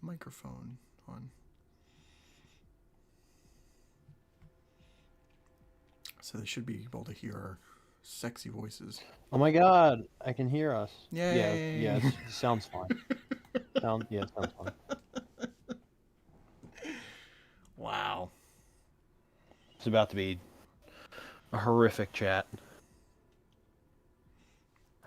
microphone on. So they should be able to hear our sexy voices. Oh my god, I can hear us. Yay! Yeah, it sounds fine. It sounds fine. Wow. It's about to be a horrific chat.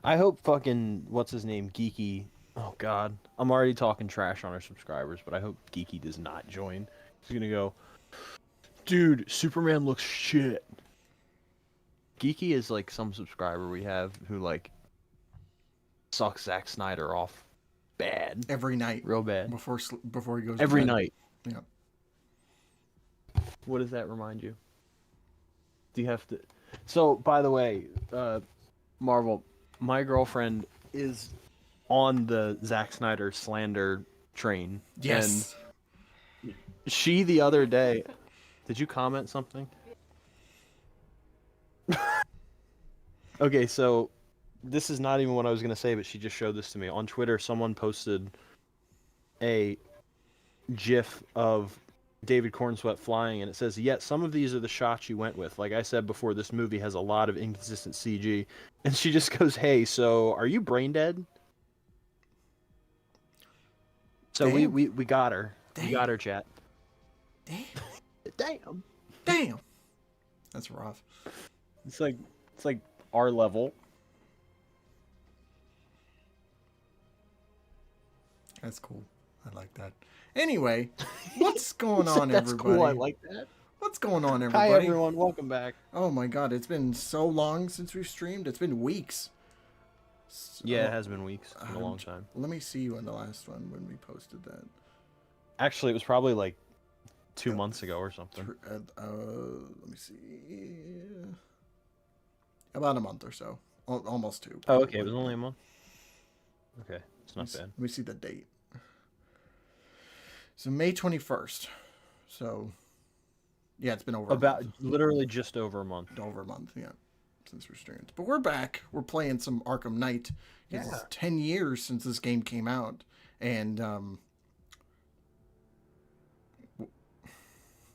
I hope fucking what's his name, Geeky. Oh god, I'm already talking trash on our subscribers, but I hope Geeky does not join. He's gonna go, dude, Superman looks shit. Geeky is like some subscriber we have who like sucks Zack Snyder off bad Every night. Real bad. Before he goes Every to bed. night. Yeah. What does that remind you? Do you have to... So, by the way, Marvel, my girlfriend is on the Zack Snyder slander train. Yes. And she, the other day... Did you comment something? Okay, so this is not even what I was going to say, but she just showed this to me. On Twitter, someone posted a GIF of David Cornsweet flying, and it says, yet some of these are the shots you went with. Like I said before, this movie has a lot of inconsistent CG. And she just goes, hey, so are you brain dead? So we got her. Damn. We got her, chat. Damn. Damn. Damn. That's rough. It's like our level. That's cool. I like that. Anyway, what's going on, That's everybody? cool. I like that. What's going on, everybody? Hi, everyone. Welcome back. Oh my god, it's been so long since we've streamed. It's been weeks. So, Yeah, it has been weeks. It's been a long time. Let me see when the last one when we posted that. Actually, it was probably like 2 months ago or something. Let me see. About a month or so. Almost 2. Oh, okay. It was only a month. Okay, it's not bad. Let me see the date. So May 21st. So, yeah, it's been over about literally just over a month. Over a month, yeah, since we're streamed. But we're back. We're playing some Arkham Knight. Yeah. It's 10 years since this game came out, and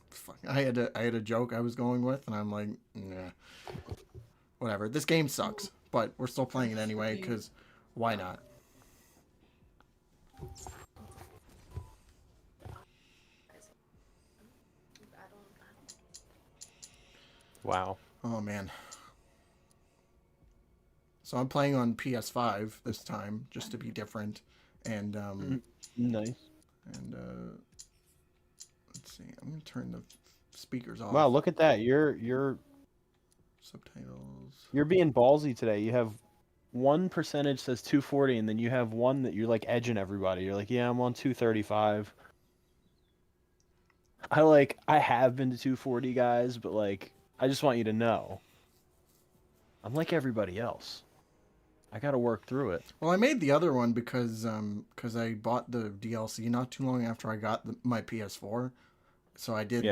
fuck, I had a joke I was going with, and I'm like, nah, whatever. This game sucks, but we're still playing it anyway because why not? Wow. Oh, man. So I'm playing on PS5 this time, just to be different. And, nice. And, let's see. I'm going to turn the speakers off. Wow, look at that. You're... Subtitles. You're being ballsy today. You have one percentage says 240, and then you have one that you're, like, edging everybody. You're like, yeah, I'm on 235. I have been to 240, guys, but, like... I just want you to know, I'm like everybody else. I got to work through it. Well, I made the other one because I bought the DLC not too long after I got my PS4. So I did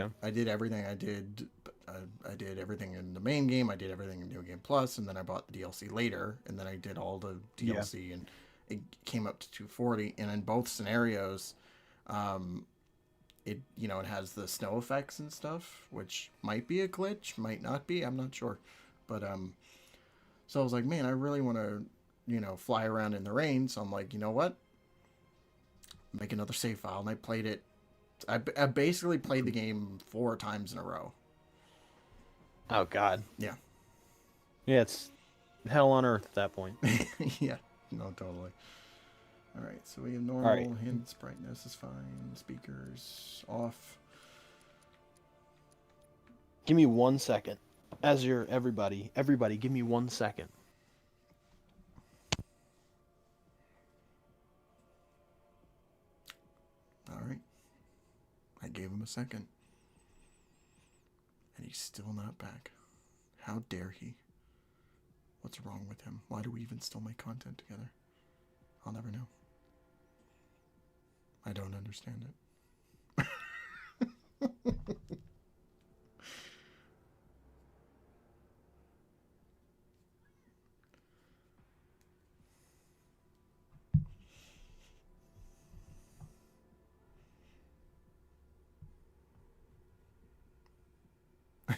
everything I did. I did everything in the main game. I did everything in New Game Plus, and then I bought the DLC later, and then I did all the DLC, and it came up to 240. And in both scenarios, it has the snow effects and stuff, which might be a glitch, might not be, I'm not sure. But so I was like, man, I really want to fly around in the rain. So I'm like, you know what, make another save file. And I played it. I basically played the game 4 times in a row. Oh god. Yeah, it's hell on earth at that point. Yeah, no, totally. All right, so we have normal, hints, brightness is fine, speakers off. Give me 1 second. As you're everybody, give me 1 second. All right. I gave him a second. And he's still not back. How dare he? What's wrong with him? Why do we even still make content together? I'll never know. I don't understand it.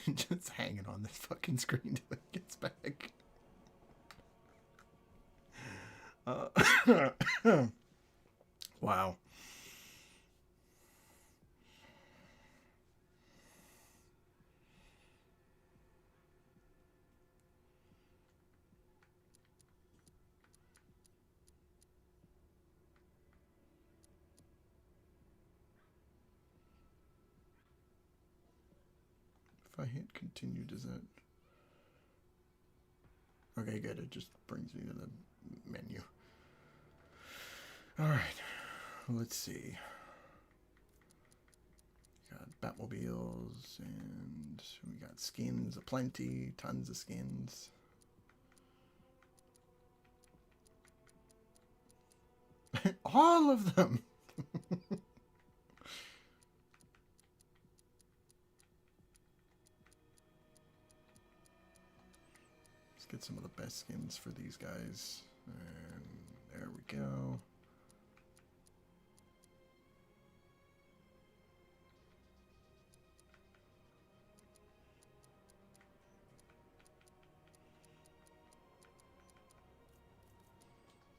Just hanging on this fucking screen till it gets back. Wow. If I hit continue, does that... Okay, good. It just brings me to the menu. Alright. Let's see. Got Batmobiles, and we got skins aplenty. Tons of skins. All of them! Get some of the best skins for these guys. And there we go.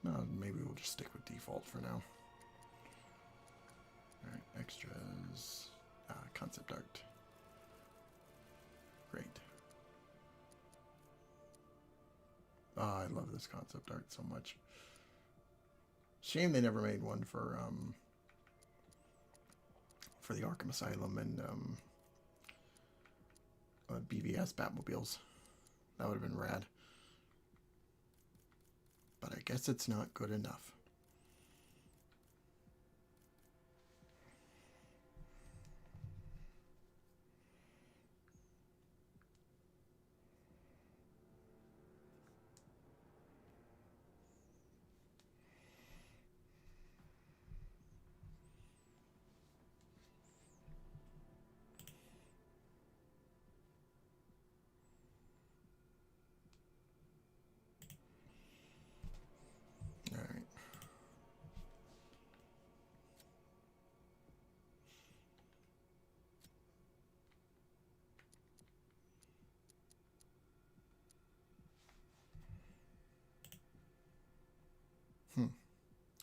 No, maybe we'll just stick with default for now. Alright, extras. Concept art. Great. Oh, I love this concept art so much. Shame they never made one for the Arkham Asylum and BVS Batmobiles. That would have been rad. But I guess it's not good enough.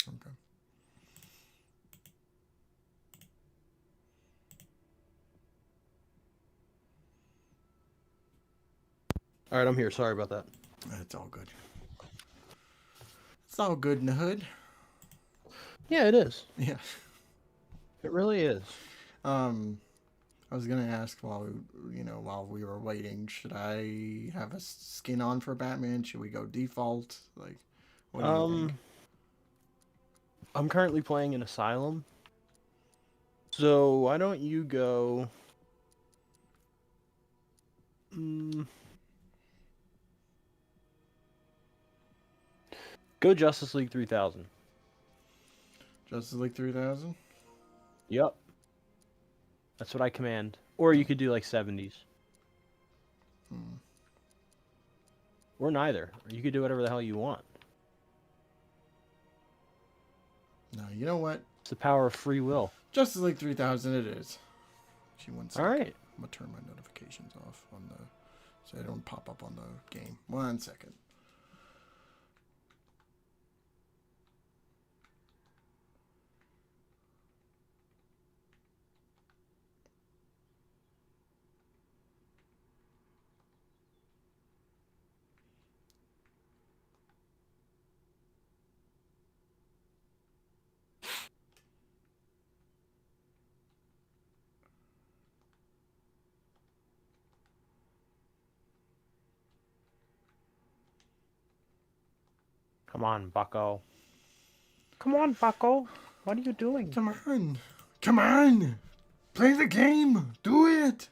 Okay. All right, I'm here. Sorry about that. It's all good. It's all good in the hood. Yeah, it is. Yeah. It really is. I was gonna ask while we were waiting, should I have a skin on for Batman? Should we go default? Like, what do you think? I'm currently playing an Asylum. So why don't you go... Go Justice League 3000. Justice League 3000? Yep. That's what I command. Or you could do like 70s. Or neither. Or you could do whatever the hell you want. No, you know what? It's the power of free will. Justice League 3000 it is. Actually, one second. All right. I'm going to turn my notifications off on the... so they don't pop up on the game. 1 second. Come on, Bucko. Come on, Bucko. What are you doing? Come on. Come on. Play the game. Do it.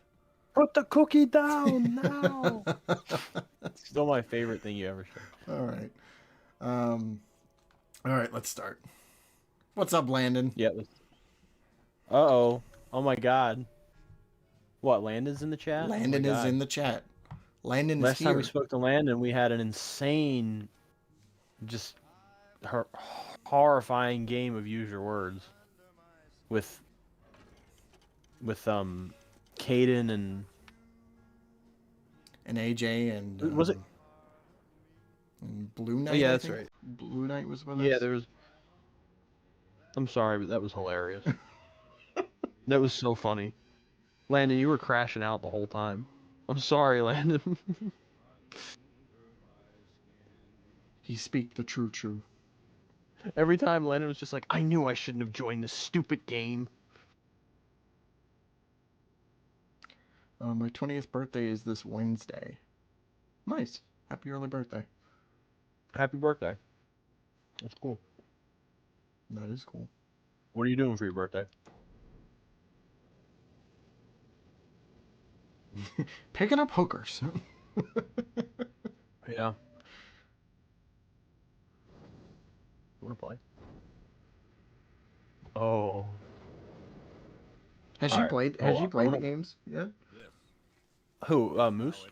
Put the cookie down now. It's still my favorite thing you ever said. All right. All right, let's start. What's up, Landon? Yeah. Uh-oh. Oh, my God. What, Landon's in the chat? Landon is in the chat. Landon Last is here. time we spoke to Landon, we had an insane, just horrifying game of Use Your Words with Caden and and AJ Was it? and Blue Oh, Knight. yeah, I that's think right. Blue Knight was with Yeah, us. there was. I'm sorry, but that was hilarious. That was so funny. Landon, you were crashing out the whole time. I'm sorry, Landon. He speak the true. Every time Landon was just like, I knew I shouldn't have joined this stupid game. My 20th birthday is this Wednesday. Nice. Happy early birthday. Happy birthday. That's cool. That is cool. What are you doing for your birthday? Picking up hookers. Yeah. You want to play? Oh. Has All she right. played? Has Hold she on. played the games? Yeah. Who? Moose?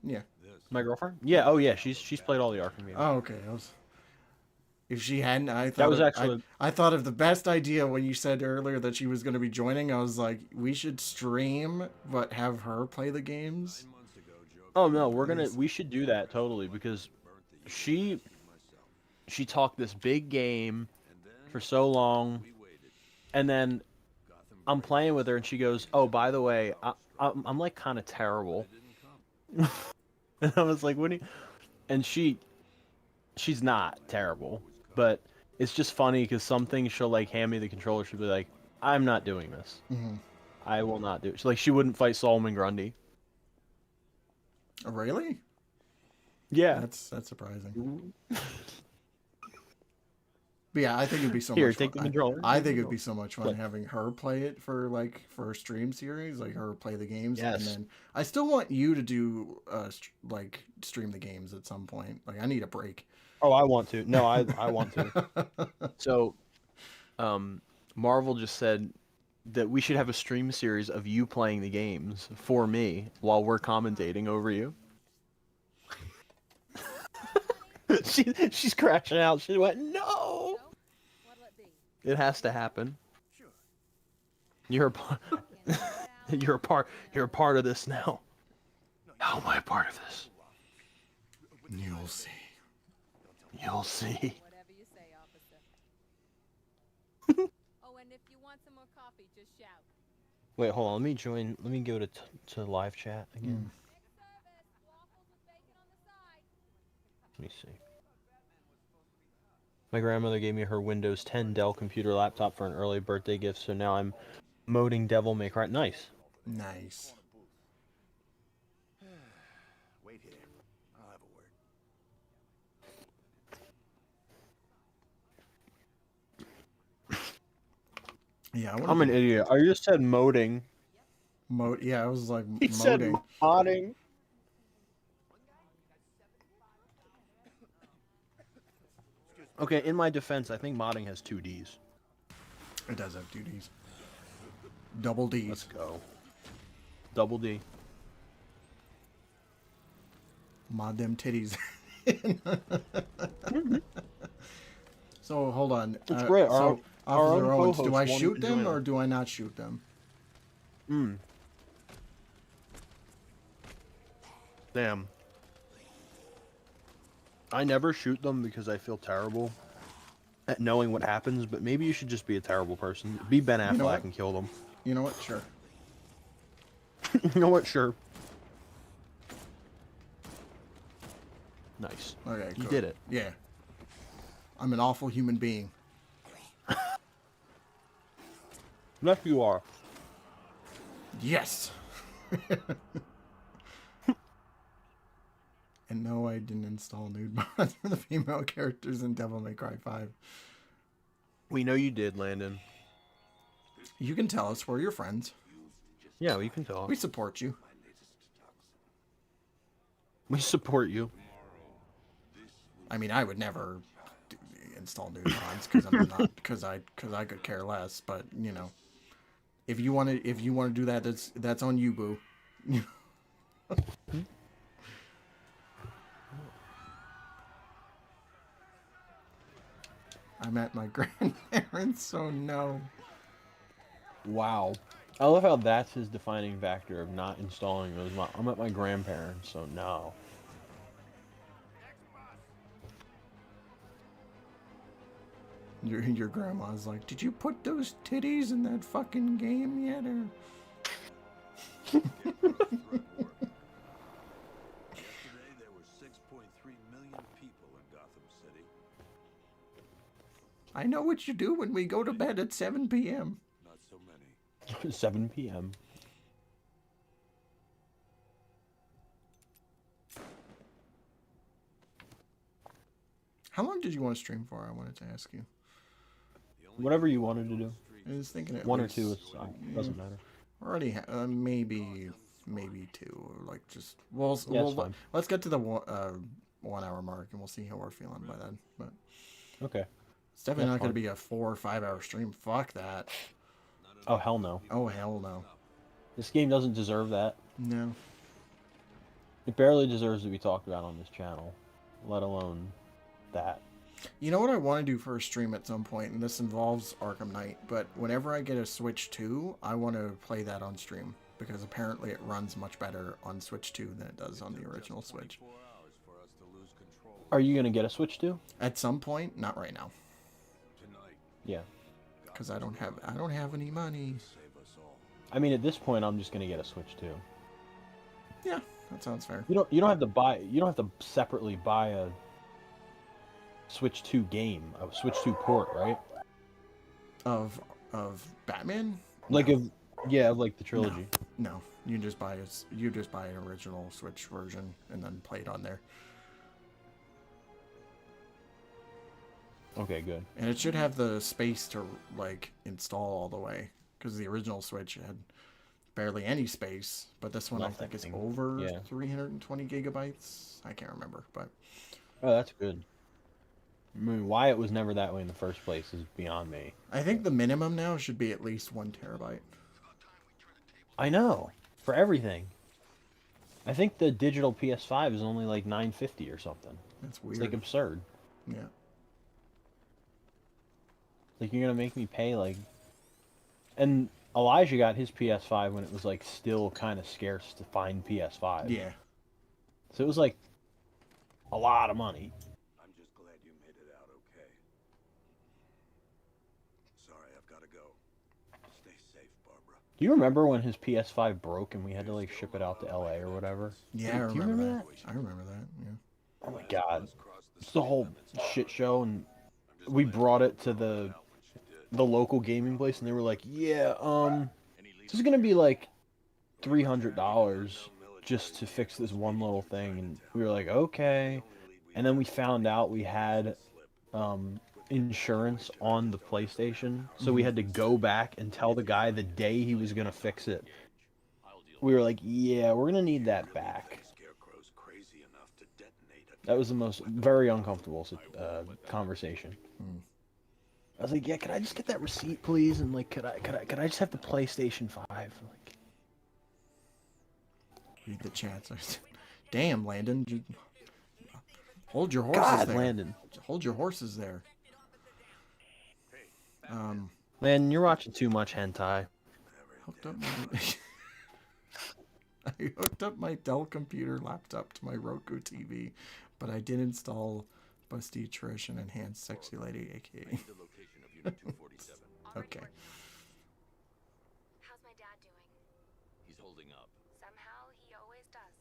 Yeah. My girlfriend? Yeah. Oh, yeah. She's played all the Arkham games. Oh, okay. If she hadn't, That was actually. I thought of the best idea when you said earlier that she was going to be joining. I was like, we should stream, but have her play the games. Oh no, we should do that totally because she talked this big game for so long, and then I'm playing with her and she goes, "Oh, by the way, I'm like kind of terrible," and I was like, "What do you?" And she's not terrible, but it's just funny because some things she'll like hand me the controller, she'll be like, "I'm not doing this. Mm-hmm. I will not do it." She wouldn't fight Solomon Grundy. Really? Yeah. That's surprising. But yeah, I think it'd be so Here, much take fun. the controller. I think it'd be so much fun What? having her play it for a stream series, like her play the games, and Yes. then I still want you to do like stream the games at some point. Like I need a break. Oh, I want to. No, I want to. So, Marvel just said that we should have a stream series of you playing the games for me while we're commentating over you. She's crashing out. She went, "No!" It has to happen. You're a part. You're a part. You're a part of this now. How am I a part of this? You'll see. You'll see. Whatever you say, officer. Oh, and if you want some more coffee, just shout. Wait, hold on. Let me join. Let me go to live chat again. Quick service, waffles with bacon on the side. Let me see. My grandmother gave me her Windows 10 Dell computer laptop for an early birthday gift, so now I'm moding Devil May Cry. Nice. Nice. Wait here. I'll have a word. Yeah, I'm an idiot. I just said moding. Yeah, I was like He said moding. modding. Okay, in my defense, I think modding has 2 Ds. It does have 2 Ds. Double Ds. Let's go. Double D. Mod them titties. So hold on. It's great. So Our Officer own Owens, do co-host I wanted shoot to them join or us. do I not shoot them? Damn. I never shoot them because I feel terrible at knowing what happens, but maybe you should just be a terrible person. Be Ben Affleck know what? and kill them. You know what? Sure. You know what? Sure. Nice. Okay. You Cool. did it. Yeah. I'm an awful human being. Yes, you are. Yes. And no, I didn't install nude mods for the female characters in Devil May Cry 5. We know you did, Landon. You can tell us. We're your friends. Yeah, well, you can tell. We support you. We support you. I mean, I would never install nude mods because I'm not because I could care less. But you know, if you want to do that, that's on you, boo. I'm at my grandparents, so no. Wow. I love how that's his defining factor of not installing those. I'm at my grandparents, so no. Your grandma's like, did you put those titties in that fucking game yet? Or... Yesterday there were 6.3 million people in Gotham City. I know what you do when we go to bed at 7 p.m. Not so many. 7 p.m. How long did you want to stream for? I wanted to ask you. Whatever you wanted to do. I was thinking at One or least, two, doesn't matter. Already, maybe 2, or like just Yeah, it's fine. let's get to the 1 hour mark and we'll see how we're feeling by then. But Okay. it's definitely That's not going to fine. be a 4 or 5 hour stream. Fuck that. Oh, hell no. Oh hell no. This game doesn't deserve that. No. It barely deserves to be talked about on this channel, let alone that. You know what I want to do for a stream at some point, and this involves Arkham Knight, but whenever I get a Switch 2, I want to play that on stream, because apparently it runs much better on Switch 2 than it does on the original Switch. Are you gonna get a Switch too? At some point, not right now, Yeah. because I don't have any money. I mean, at this point, I'm just gonna get a Switch too. Yeah, that sounds fair. You don't have to buy. You don't have to separately buy a Switch 2 game, a Switch 2 port, right? Of Batman? Like of like the trilogy. No, you just buy an original Switch version and then play it on there. Okay, good. And it should have the space to like install all the way, because the original Switch had barely any space, but this one I think is over 320 gigabytes. I can't remember, but Oh, that's good. I mean, why it was never that way in the first place is beyond me. I think the minimum now should be at least 1 terabyte. I know, for everything. I think the digital PS5 is only like $950 or something. That's weird. It's like absurd. Yeah. Like you're gonna make me pay like. And Elijah got his PS5 when it was like still kind of scarce to find PS5. Yeah. So it was like a lot of money. I'm just glad you made it out okay. Sorry, I've got to go. Stay safe, Barbara. Do you remember when his PS5 broke and we had to like ship it out to LA or whatever? Yeah, I Do you remember remember that. I remember that. Yeah. Oh my god. It's the whole shit show, and we brought it to the local gaming place and they were like, yeah, this is gonna be like $300 just to fix this one little thing. And we were like, okay. And then we found out we had insurance on the PlayStation, so we had to go back and tell the guy the day he was gonna fix it. We were like, yeah, we're gonna need that back. That was the most very uncomfortable conversation. I was like, yeah, could I just get that receipt, please? And like, could I just have the PlayStation 5? Like, Read the chats. Damn, Landon. Hold your horses God, there. Landon. Hold your horses there. Man, you're watching too much hentai. Hooked up my... I hooked up my Dell computer laptop to my Roku TV, but I did install Busty Trish and Enhanced Sexy Lady, aka. Okay. How's my dad doing? He's holding up. Somehow he always does.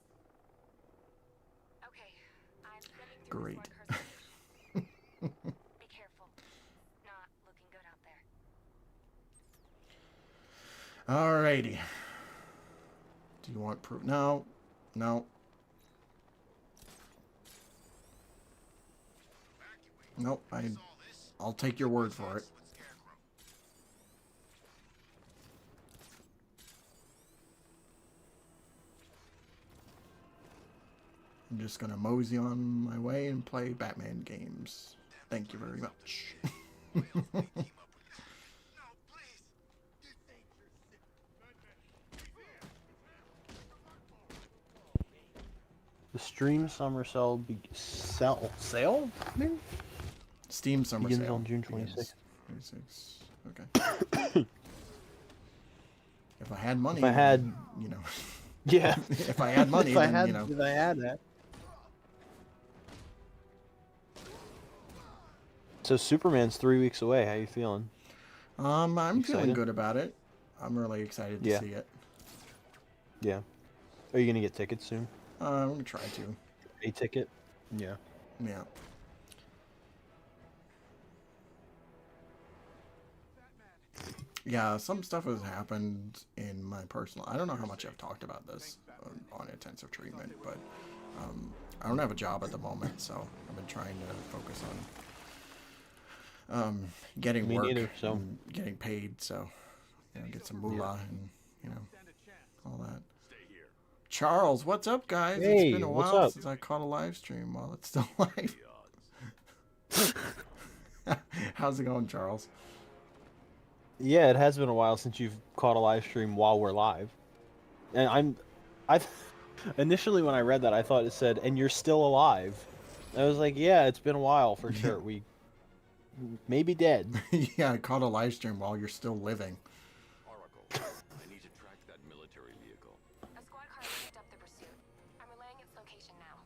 Okay, I'm sending through Great. this one person. Be careful. Not looking good out there. Alrighty. Do you want proof? No. No. Nope. I'll take your word for it. I'm just gonna mosey on my way and play Batman games. Thank you very much. The stream summer sale sale? Maybe? Steam Summer Begins Sale. on June 26th. 26th. Okay. if I had money, If I had, then, you know, yeah, if I had money, if I then, had, you know. if I had that. So Superman's 3 weeks away. How you feeling? I'm feeling Excited? good about it. I'm really excited to Yeah. see it. Yeah. Are you gonna get tickets soon? I'm gonna try to. A ticket? Yeah. Yeah. Yeah, some stuff has happened in my personal. I don't know how much I've talked about this on intensive treatment, but I don't have a job at the moment, so I've been trying to focus on getting Me work neither, so. and getting paid, so get some moolah and all that. Charles, what's up, guys? It's Hey, been a what's while up? since I caught a live stream while it's still live. How's it going, Charles? Yeah, it has been a while since you've caught a live stream while we're live. And I initially when I read that, I thought it said, "And you're still alive." I was like, "Yeah, it's been a while for sure. We may be dead." Yeah, I caught a live stream while you're still living. Oracle, I need to track that military vehicle. A squad car picked up the pursuit. I'm relaying its location now.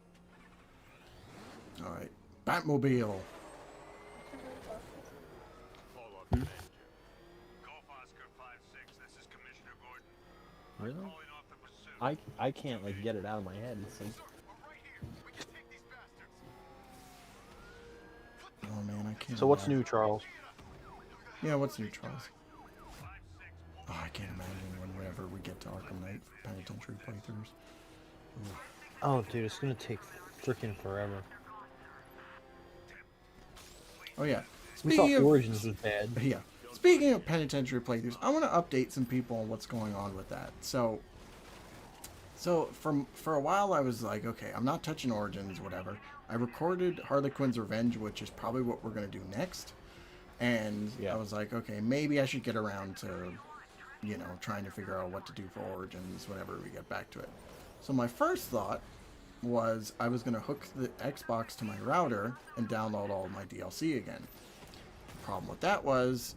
All right, Batmobile. Hold up, Danger. Golf Oscar 5-6, this is Commissioner Gordon. Really? Calling off the pursuit. I can't like get it out of my head. It's like, We're right here. We can take these bastards. Oh man, I can't. so what's imagine. new, Charles? Yeah, what's new, Charles? Oh, I can't imagine whenever we get to Arkham Knight penitentiary playthroughs. Ooh. Oh, dude, it's gonna take freaking forever. Oh yeah. We thought Speaking of Origins was bad. yeah, speaking of penitentiary playthroughs, I want to update some people on what's going on with that. So for a while I was like, okay, I'm not touching Origins, whatever. I recorded Harley Quinn's Revenge, which is probably what we're gonna do next. And Yeah. I was like, okay, maybe I should get around to, trying to figure out what to do for Origins whenever we get back to it. So my first thought was I was going to hook the Xbox to my router and download all of my DLC again. The problem with that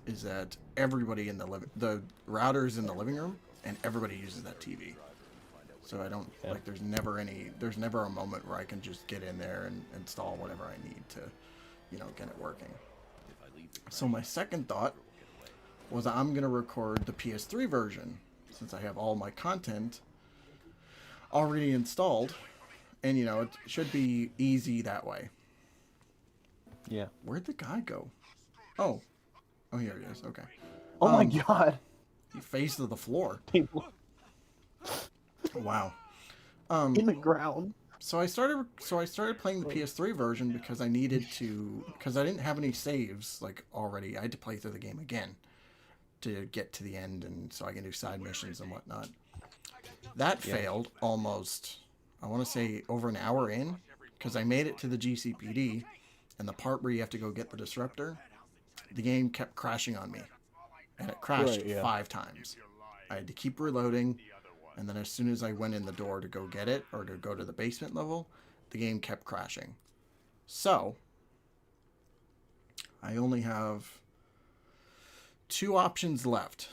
is that everybody in the router's in the living room and everybody uses that TV. So I don't there's never a moment where I can just get in there and install whatever I need to, get it working. So my second thought was I'm going to record the PS3 version since I have all my content already installed, and it should be easy that way. Yeah. Where'd the guy go? Oh, here he is. Okay. Oh my god. He faced to the floor. People Wow. in the ground. So I started playing the PS3 version because I needed to, because I didn't have any saves already. I had to play through the game again to get to the end, and so I can do side missions and whatnot. That failed almost, I want to say, over an hour in, because I made it to the GCPD, and the part where you have to go get the disruptor, the game kept crashing on me, and it crashed 5 times. I had to keep reloading. And then as soon as I went in the door to go get it, or to go to the basement level, the game kept crashing. So, I only have 2 options left.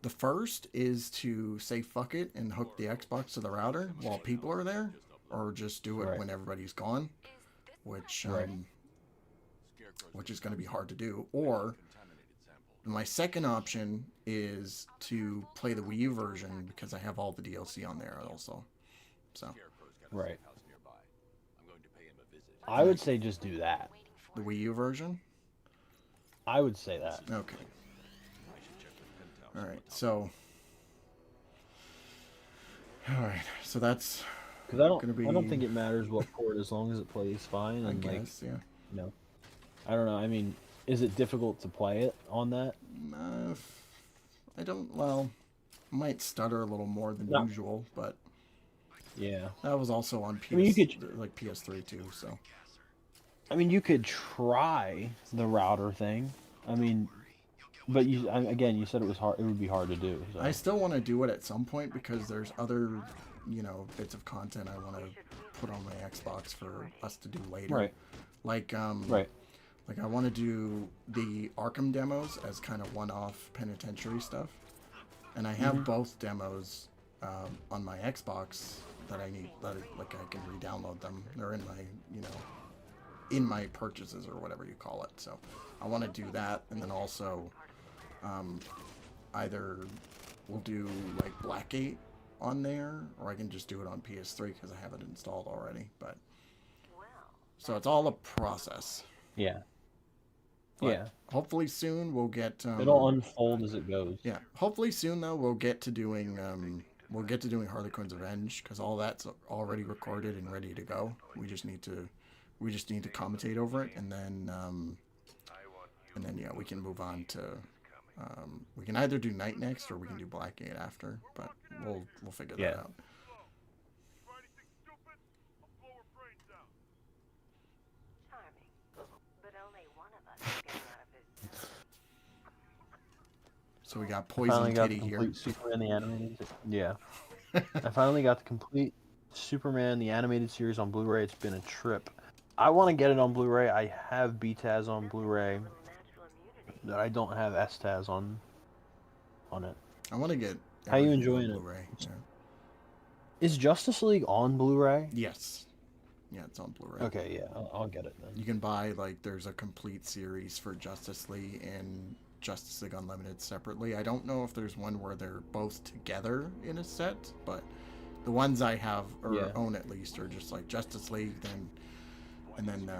The first is to say fuck it and hook the Xbox to the router while people are there, or just do it when everybody's gone, which is going to be hard to do. Or my second option is to play the Wii U version because I have all the DLC on there also. So, Right. I would say just do that. the Wii U version? I would say that. Okay. Alright, so... Alright, so that's... Because I gonna be... don't think it matters what port as long as it plays fine. I And guess, yeah. No. I don't know. I mean, is it difficult to play it on that? I don't, well, might stutter a little more than usual, but Yeah. that was also on PS, I mean, you could- PS3 too, so. I mean, you could try the router thing. I mean, but again, you said it was hard. It would be hard to do. So. I still want to do it at some point because there's other, bits of content I want to put on my Xbox for us to do later. Right. Like, Right. Like, I want to do the Arkham demos as kind of one-off penitentiary stuff. and I have both demos on my Xbox that I need. That like I can re-download them. They're in my in my purchases or whatever you call it. So I want to do that, and then also either we'll do like Blackgate on there, or I can just do it on PS3 because I have it installed already. But so it's all a process. Yeah. But yeah. hopefully soon we'll get. It'll unfold as it goes. Yeah. Hopefully soon though we'll get to doing Harley Quinn's Revenge because all that's already recorded and ready to go. We just need to commentate over it, and then yeah, we can move on to. We can either do Night next or we can do Blackgate after, but we'll figure that out. So we got Poison Kitty here. Superman the animated. Yeah. I finally got the complete Superman the animated series on Blu-ray. It's been a trip. I want to get it on Blu-ray. I have BTAS on Blu-ray. That I don't have STAS on it. I want to get. How you enjoying it? Blu-ray. Yeah. Is Justice League on Blu-ray? Yes. Yeah, it's on Blu-ray. Okay, yeah, I'll get it then. You can buy there's a complete series for Justice League and Justice League Unlimited separately. I don't know if there's one where they're both together in a set, but the ones I have or own at least are just like Justice League, and then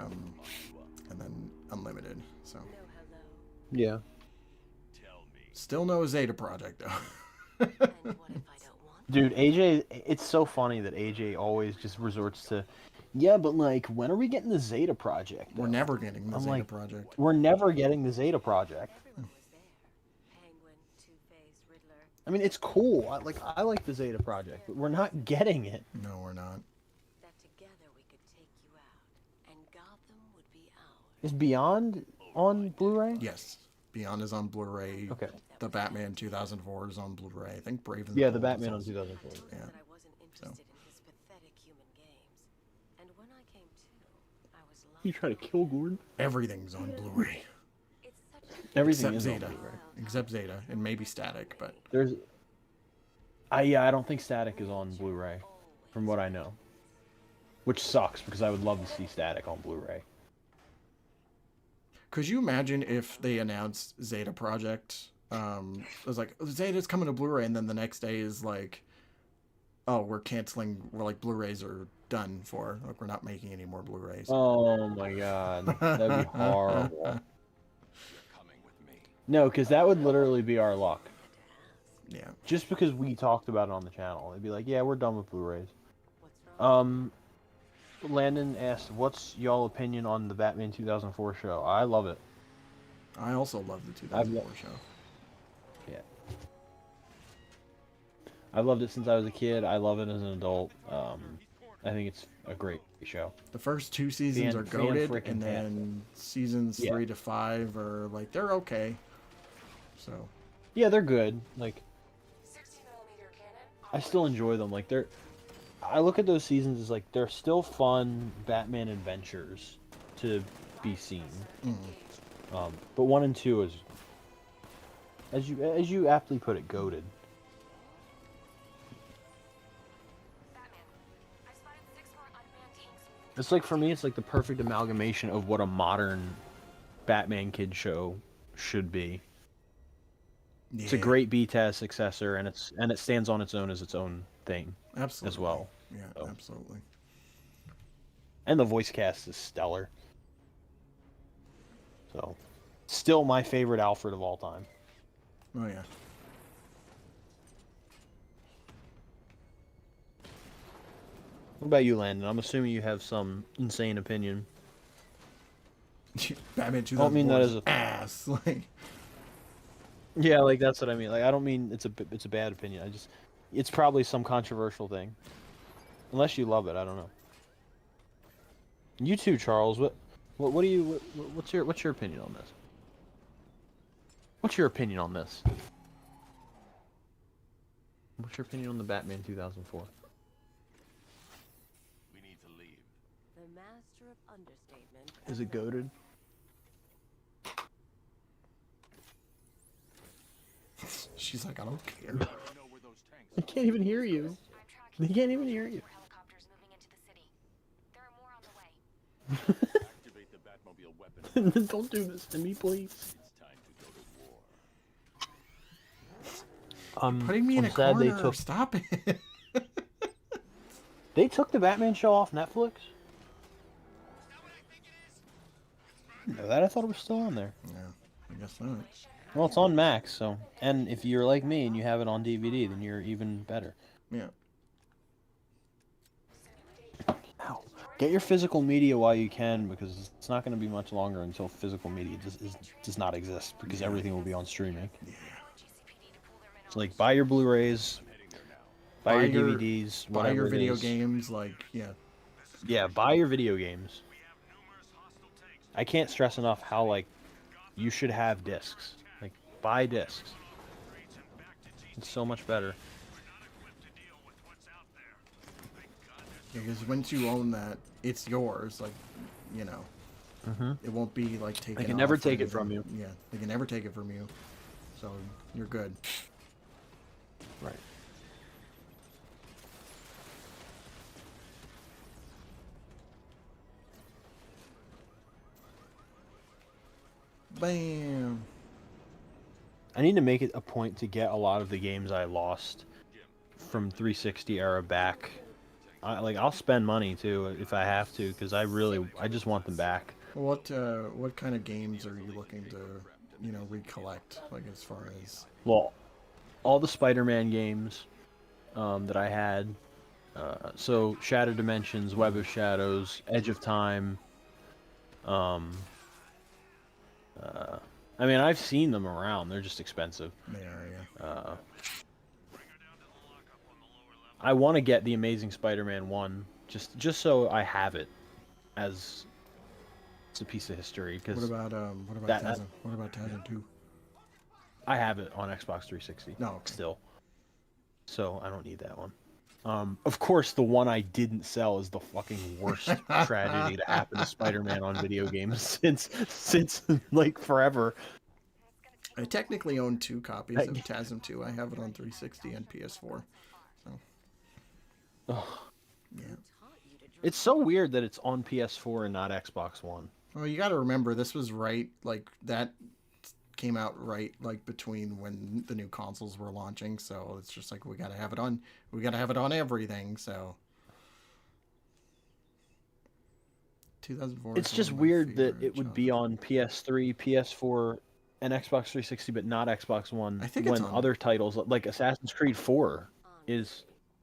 Unlimited. So. Yeah. Still no Zeta Project though. Dude, AJ, it's so funny that AJ always just resorts to, yeah, but like, when are we getting the Zeta Project? We're never getting the Zeta Project. We're never getting the Zeta Project. I mean, it's cool. I like the Zeta Project, but we're not getting it. No, we're not. That together we could take you out, and Gotham would be ours. Is Beyond on Blu-ray? Yes. Beyond is on Blu-ray. Okay. The Batman 2004 is on Bluray. I think Brave and the Bold Batman on 2004. Yeah. So. And when I came to, I was You try to kill Gordon? Everything's on Blu-ray. Everything except is Zeta. on Blu-ray. Except Zeta and maybe Static, but there's. I don't think Static is on Blu-ray, from what I know. Which sucks because I would love to see Static on Blu-ray. Could you imagine if they announced Zeta Project? It was like, Zeta's coming to Blu-ray, and then the next day is like, oh, we're canceling. We're like, Blu-rays are done for. Like, we're not making any more Blu-rays. Oh my god, that'd be horrible. No, because that would literally be our luck. Yeah. Just because we talked about it on the channel, it'd be like, yeah, we're done with Blu-rays. Landon asked, what's y'all opinion on the Batman 2004 show? I love it. I also love the 2004 show. Yeah. I've loved it since I was a kid. I love it as an adult. I think it's a great show. The first two seasons are goated, and then seasons 3 to 5 are like, they're okay. So. Yeah, they're good. Like, I still enjoy them. Like, I look at those seasons as like they're still fun Batman adventures to be seen. Mm-hmm. But 1 and 2 is, as you aptly put it, goated. It's like, for me, it's like the perfect amalgamation of what a modern Batman kid show should be. Yeah. It's a great BTAS successor, and it stands on its own as its own thing. Absolutely. As well. Yeah, so. Absolutely. And the voice cast is stellar. So, still my favorite Alfred of all time. Oh yeah. What about you, Landon? I'm assuming you have some insane opinion. Batman 2004 I don't mean that as a ass. Like. Yeah, like that's what I mean. Like, I don't mean it's a bad opinion. It's probably some controversial thing. Unless you love it, I don't know. You too, Charles. What's your opinion on this? What's your opinion on this? What's your opinion on the Batman 2004? We need to leave. The master of understatement. Is it goated? She's like, I don't care. I can't even hear you. They can't even hear you. Helicopters moving into the city. There are more on the way. Activate the Batmobile weapon. Don't do this to me, please. It's time to go to war. Putting me in a sad corner. they took Stop it. they took the Batman show off Netflix. No, that I thought it was still on there. Yeah, I guess not. Well, it's on Max, so and if you're like me and you have it on DVD, then you're even better. Yeah. Ow. Get your physical media while you can, because it's not going to be much longer until physical media does not exist, because everything will be on streaming. So, like, buy your Blu-rays, buy your DVDs, buy whatever your it video is. games. Like, yeah. Yeah, buy your video games. I can't stress enough how, like, you should have discs. Like, buy discs. It's so much better. Because once you own that, it's yours. Like, you know, it won't be like taken. They can never off or take it anything. from you. Yeah, they can never take it from you. So you're good. Right. Bam. I need to make it a point to get a lot of the games I lost from 360 era back. I'll spend money too if I have to, because I just want them back. What kind of games are you looking to, recollect? Like, as far as Well, all the Spider-Man games that I had. So Shattered Dimensions, Web of Shadows, Edge of Time. I mean, I've seen them around. They're just expensive. they are, yeah. I want to get the Amazing Spider-Man 1, just so I have it as it's a piece of history. Cause What about that- TASM? What about TASM 2? I have it on Xbox 360 No, okay. still, so I don't need that one. Of course, the one I didn't sell is the fucking worst tragedy to happen to Spider-Man on video games since like forever. I technically own 2 copies of TASM 2. I have it on 360 and PS4. So. Yeah. It's so weird that it's on PS4 and not Xbox One. Well, you got to remember, this was right, like, that came out right, like, between when the new consoles were launching, so it's just like, we got to have it on everything, so. 2004. It's just weird that it would be on PS3, PS4, and Xbox 360, but not Xbox One. I think it's when on- other titles like Assassin's Creed 4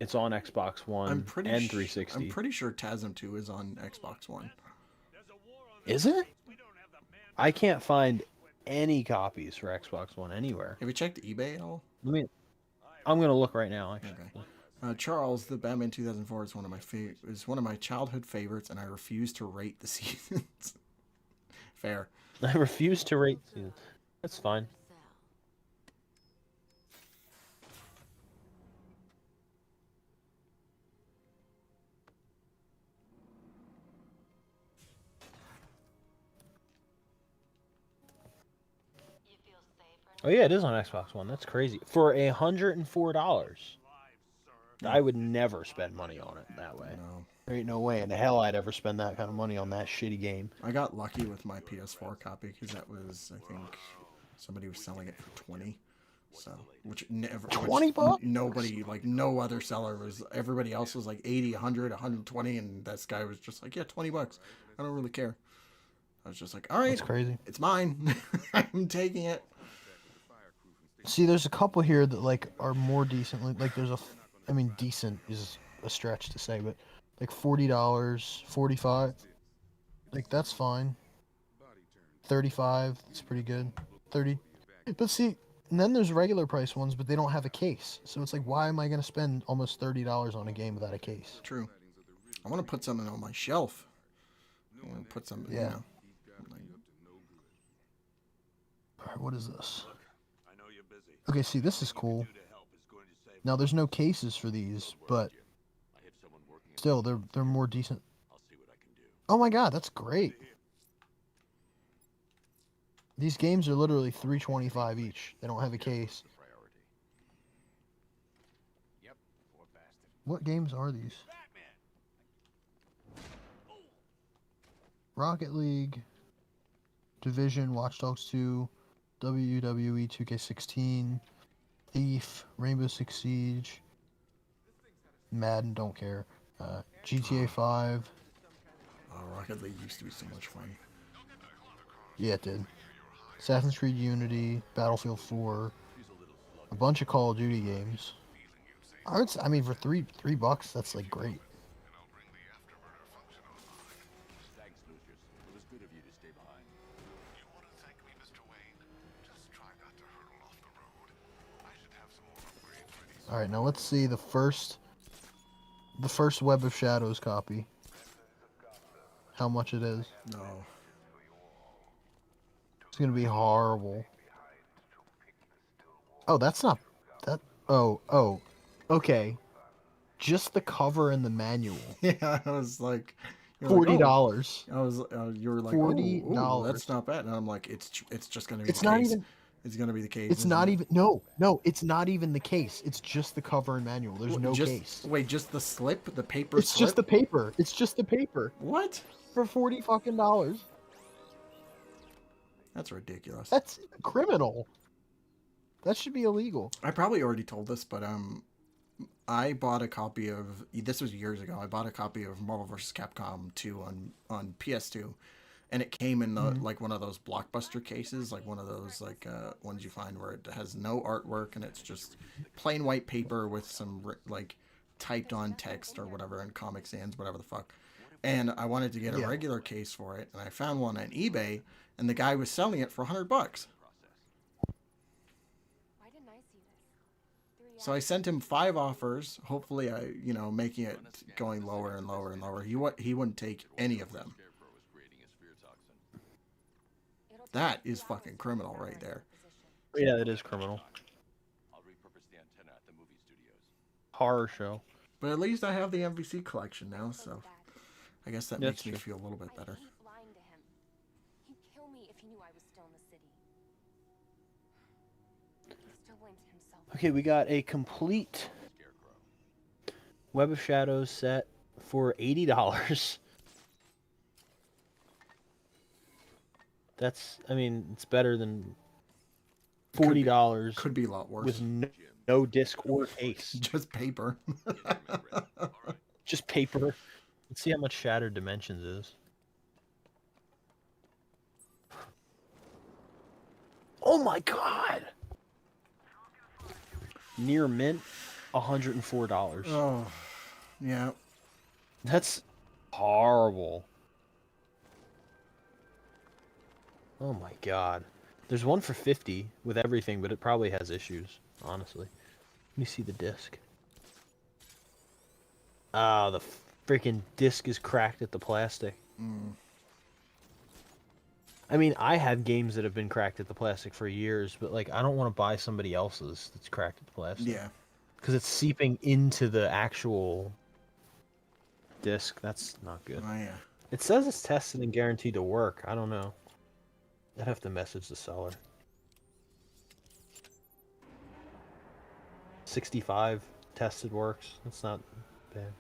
it's on Xbox One and 360. I'm pretty sure TASM 2 is on Xbox One. Is it? I can't find any copies for Xbox One anywhere. Have you checked eBay at all? I'm gonna look right now. Actually. Okay. Charles, the Batman 2004 is one of my childhood favorites, and I refuse to rate the seasons. Fair. I refuse to rate. That's fine. Oh yeah, it is on Xbox One. That's crazy. For $104, I would never spend money on it that way. No. There ain't no way in the hell I'd ever spend that kind of money on that shitty game. I got lucky with my PS4 copy because that was, I think, somebody was selling it for 20. So, which never $20? Nobody, like, no other seller was. Everybody else was like 80, 100, 120, and this guy was just like, yeah, $20. I don't really care. I was just like, all right, That's crazy. it's mine. I'm taking it. See, there's a couple here that like are more decent. Like there's decent is a stretch to say, but like $40, $45, like that's fine. 35, that's pretty good. 30, but see, and then there's regular price ones, but they don't have a case. So it's like, why am I gonna spend almost $30 on a game without a case? True. I want to put something on my shelf. I want to put something. Yeah. You know, All right, what is this? Okay, see, this is cool. Now, there's no cases for these, but still, they're more decent. Oh my god, that's great. These games are literally $3.25 each. They don't have a case. What games are these? Rocket League, Division, Watch Dogs 2, WWE 2K16, Thief, Rainbow Six Siege, Madden, don't care, GTA 5. Rocket League used to be so much fun. Yeah, it did. Assassin's Creed Unity, Battlefield 4, a bunch of Call of Duty games. I mean, for $3, that's like great. Thanks, Lucius. It was good of you to stay behind. You want to thank me, Mr. Wayne? Just try not to hurtle off the road. I should have some more upgrades ready. All right, now let's see the first Web of Shadows copy. How much it is? No. It's gonna be horrible. Oh, that's not that. Oh, okay. Just the cover and the manual. Yeah, I was like, you're $40. Like, oh. I was, you were like, $40. That's not bad. And I'm like, it's just gonna be. It's the not case. even. It's gonna be the case. It's not even. No. It's not even the case. It's just the cover and manual. There's no case. Wait, just the slip, the paper. It's slip? just the paper. It's just the paper. What? For $40 fucking dollars. That's ridiculous. That's criminal. That should be illegal. I probably already told this, but I bought a copy of. This was years ago. I bought a copy of Marvel vs. Capcom 2 on PS2, and it came in the like one of those Blockbuster cases, like one of those like ones you find where it has no artwork and it's just plain white paper with some like typed on text or whatever and Comic Sans, whatever the fuck. And I wanted to get a regular case for it, and I found one on eBay, and the guy was selling it for $100. Why didn't I see this? So I sent him 5 offers, hopefully making it going lower and lower and lower. He wouldn't take any of them. That is fucking criminal right there. Yeah, it is criminal. I'll repurpose the antenna at the movie studios. Horror show. But at least I have the MVC collection now, so I guess that That's makes me true. feel a little bit better. I hate lying to him. He'd kill me if he knew I was still in the city. He still blames himself. Okay, we got a complete Web of Shadows set for $80. That's, I mean, it's better than $40 Could be a lot worse. with no disc or case. Just paper. Just paper. Let's see how much Shattered Dimensions is. Oh my god! Near mint, $104. Oh, yeah. That's horrible. Oh my god. There's one for 50 with everything, but it probably has issues, honestly. Let me see the disc. Ah, the freaking disc is cracked at the plastic. I mean, I have games that have been cracked at the plastic for years, but like I don't want to buy somebody else's that's cracked at the plastic. Yeah. Because it's seeping into the actual disc. That's not good. Oh, yeah. It says it's tested and guaranteed to work. I don't know. I'd have to message the seller. 65 tested works. That's not bad.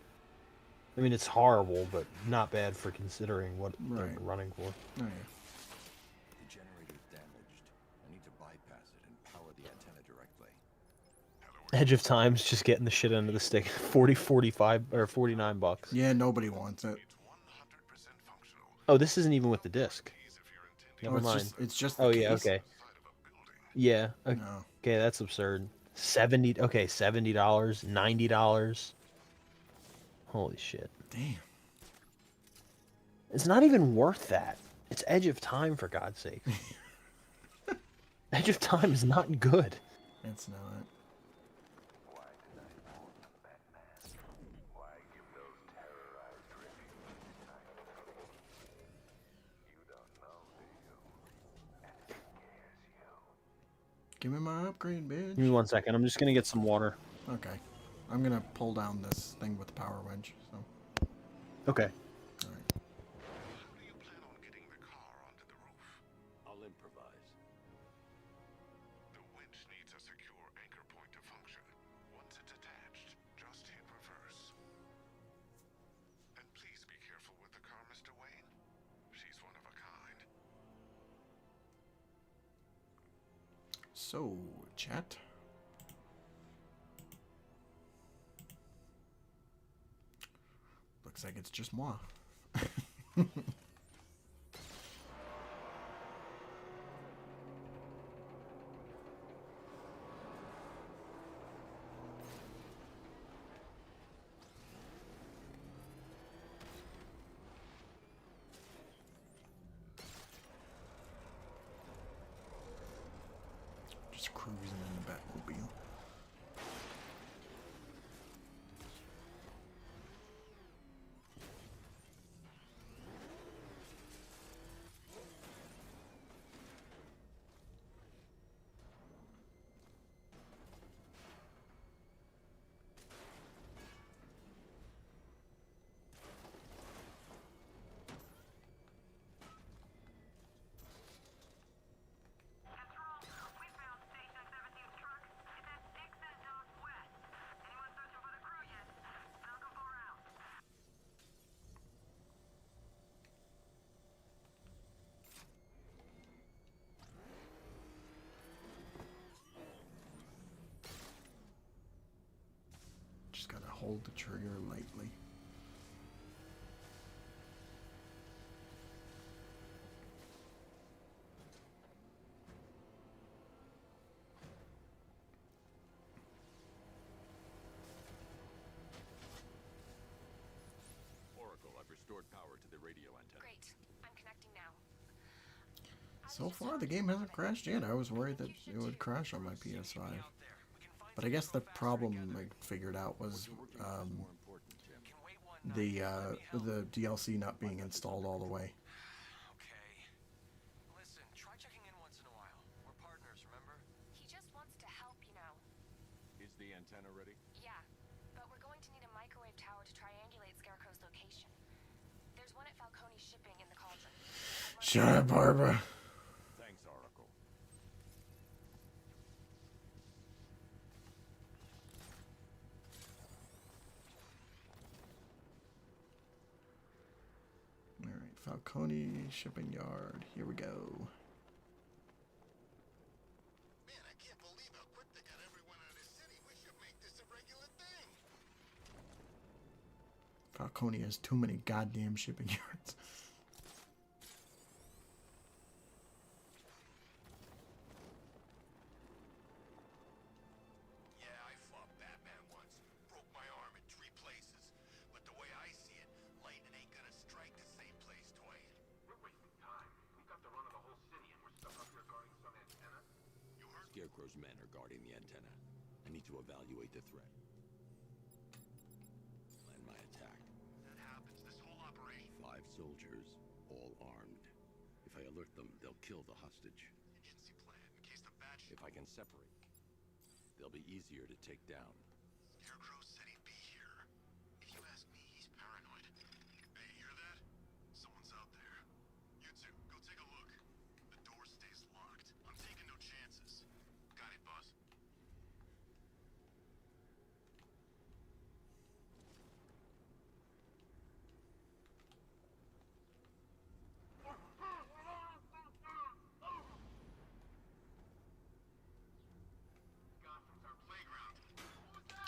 I mean, it's horrible, but not bad for considering what they're Right. running for. Oh, yeah. The generator's damaged. I need to bypass it and power the antenna directly. Edge of Time's just getting the shit under the stick. 45 or $49. Yeah, nobody wants it. Oh, this isn't even with the disc. Never it's mind. just the Oh case. yeah, okay. Yeah. Okay, No. okay, that's absurd. $70. Okay, $70, $90. Holy shit. Damn. It's not even worth that. It's Edge of Time, for God's sake. Edge of Time is not good. It's not. Give me my upgrade, bitch. Give me 1 second. I'm just gonna get some water. Okay. I'm gonna pull down this thing with the power winch. So. Okay. All right. How do you plan on getting the car onto the roof? I'll improvise. The winch needs a secure anchor point to function. Once it's attached, just hit reverse. So, chat. Looks like it's just moi. Just cruising in the Batmobile. Just gotta hold the trigger lightly. Oracle, I've restored power to the radio antenna. Great. I'm connecting now. So far, the game hasn't crashed yet. I was worried that it would crash on my PS5. But I guess the problem I figured out was More important, Tim. the DLC not being installed all the way. Okay. Listen, try checking in once in a while. We're partners, remember? He just wants to help, you know. Is the antenna ready? Yeah, but we're going to need a microwave tower to triangulate Scarecrow's location. There's one at Falcone's shipping in the cauldron. Shut up, Barbara. Thanks, Oracle. Alright, Falcone Shipping Yard. Here we go. Man, I can't believe how quick they got everyone out of the city. We should make this a regular thing. Falcone has too many goddamn shipping yards. Yeah, I fought Batman once. Broke my arm in 3 places. But the way I see it, lightning ain't gonna strike the same place twice. We're wasting time. We got the run of the whole city and we're stuck up here guarding some antenna. You heard? Scarecrow's men are guarding the antenna. I need to evaluate the threat. Plan my attack. That happens. This whole operation. 5 soldiers, all armed. If I alert them, they'll kill the hostage. Contingency plan in case the bat If I can separate, they'll be easier to take down. Scarecrow said he'd be here. If you ask me, he's paranoid. Hey, you hear that? Someone's out there. You two, go take a look. The door stays locked. I'm taking no chances. Got it, boss. Gotham's our playground.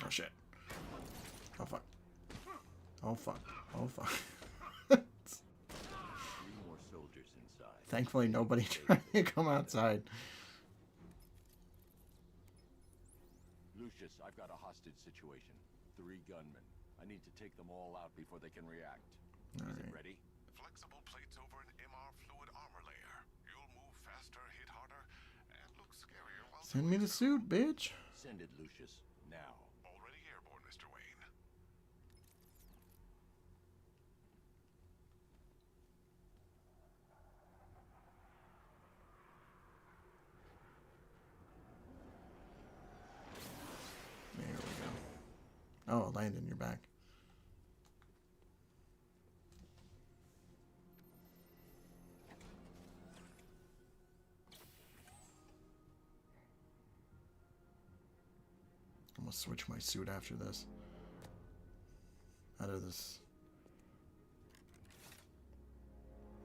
Oh shit. Oh fuck. Oh fuck. Oh fuck. 3 more soldiers inside. Thankfully, nobody tried to come outside. Lucius, I've got a hostage situation. 3 gunmen. I need to take them all out before they can react. Is it Alright. ready? Flexible plates over an MR fluid armor layer. You'll move faster, hit harder, and look scarier while Send me the suit, bitch. Send it, Lucius. Now. already airborne, Mr. Wayne. There we go. Oh, Landon, you're back. I'm gonna switch my suit after this. Out of this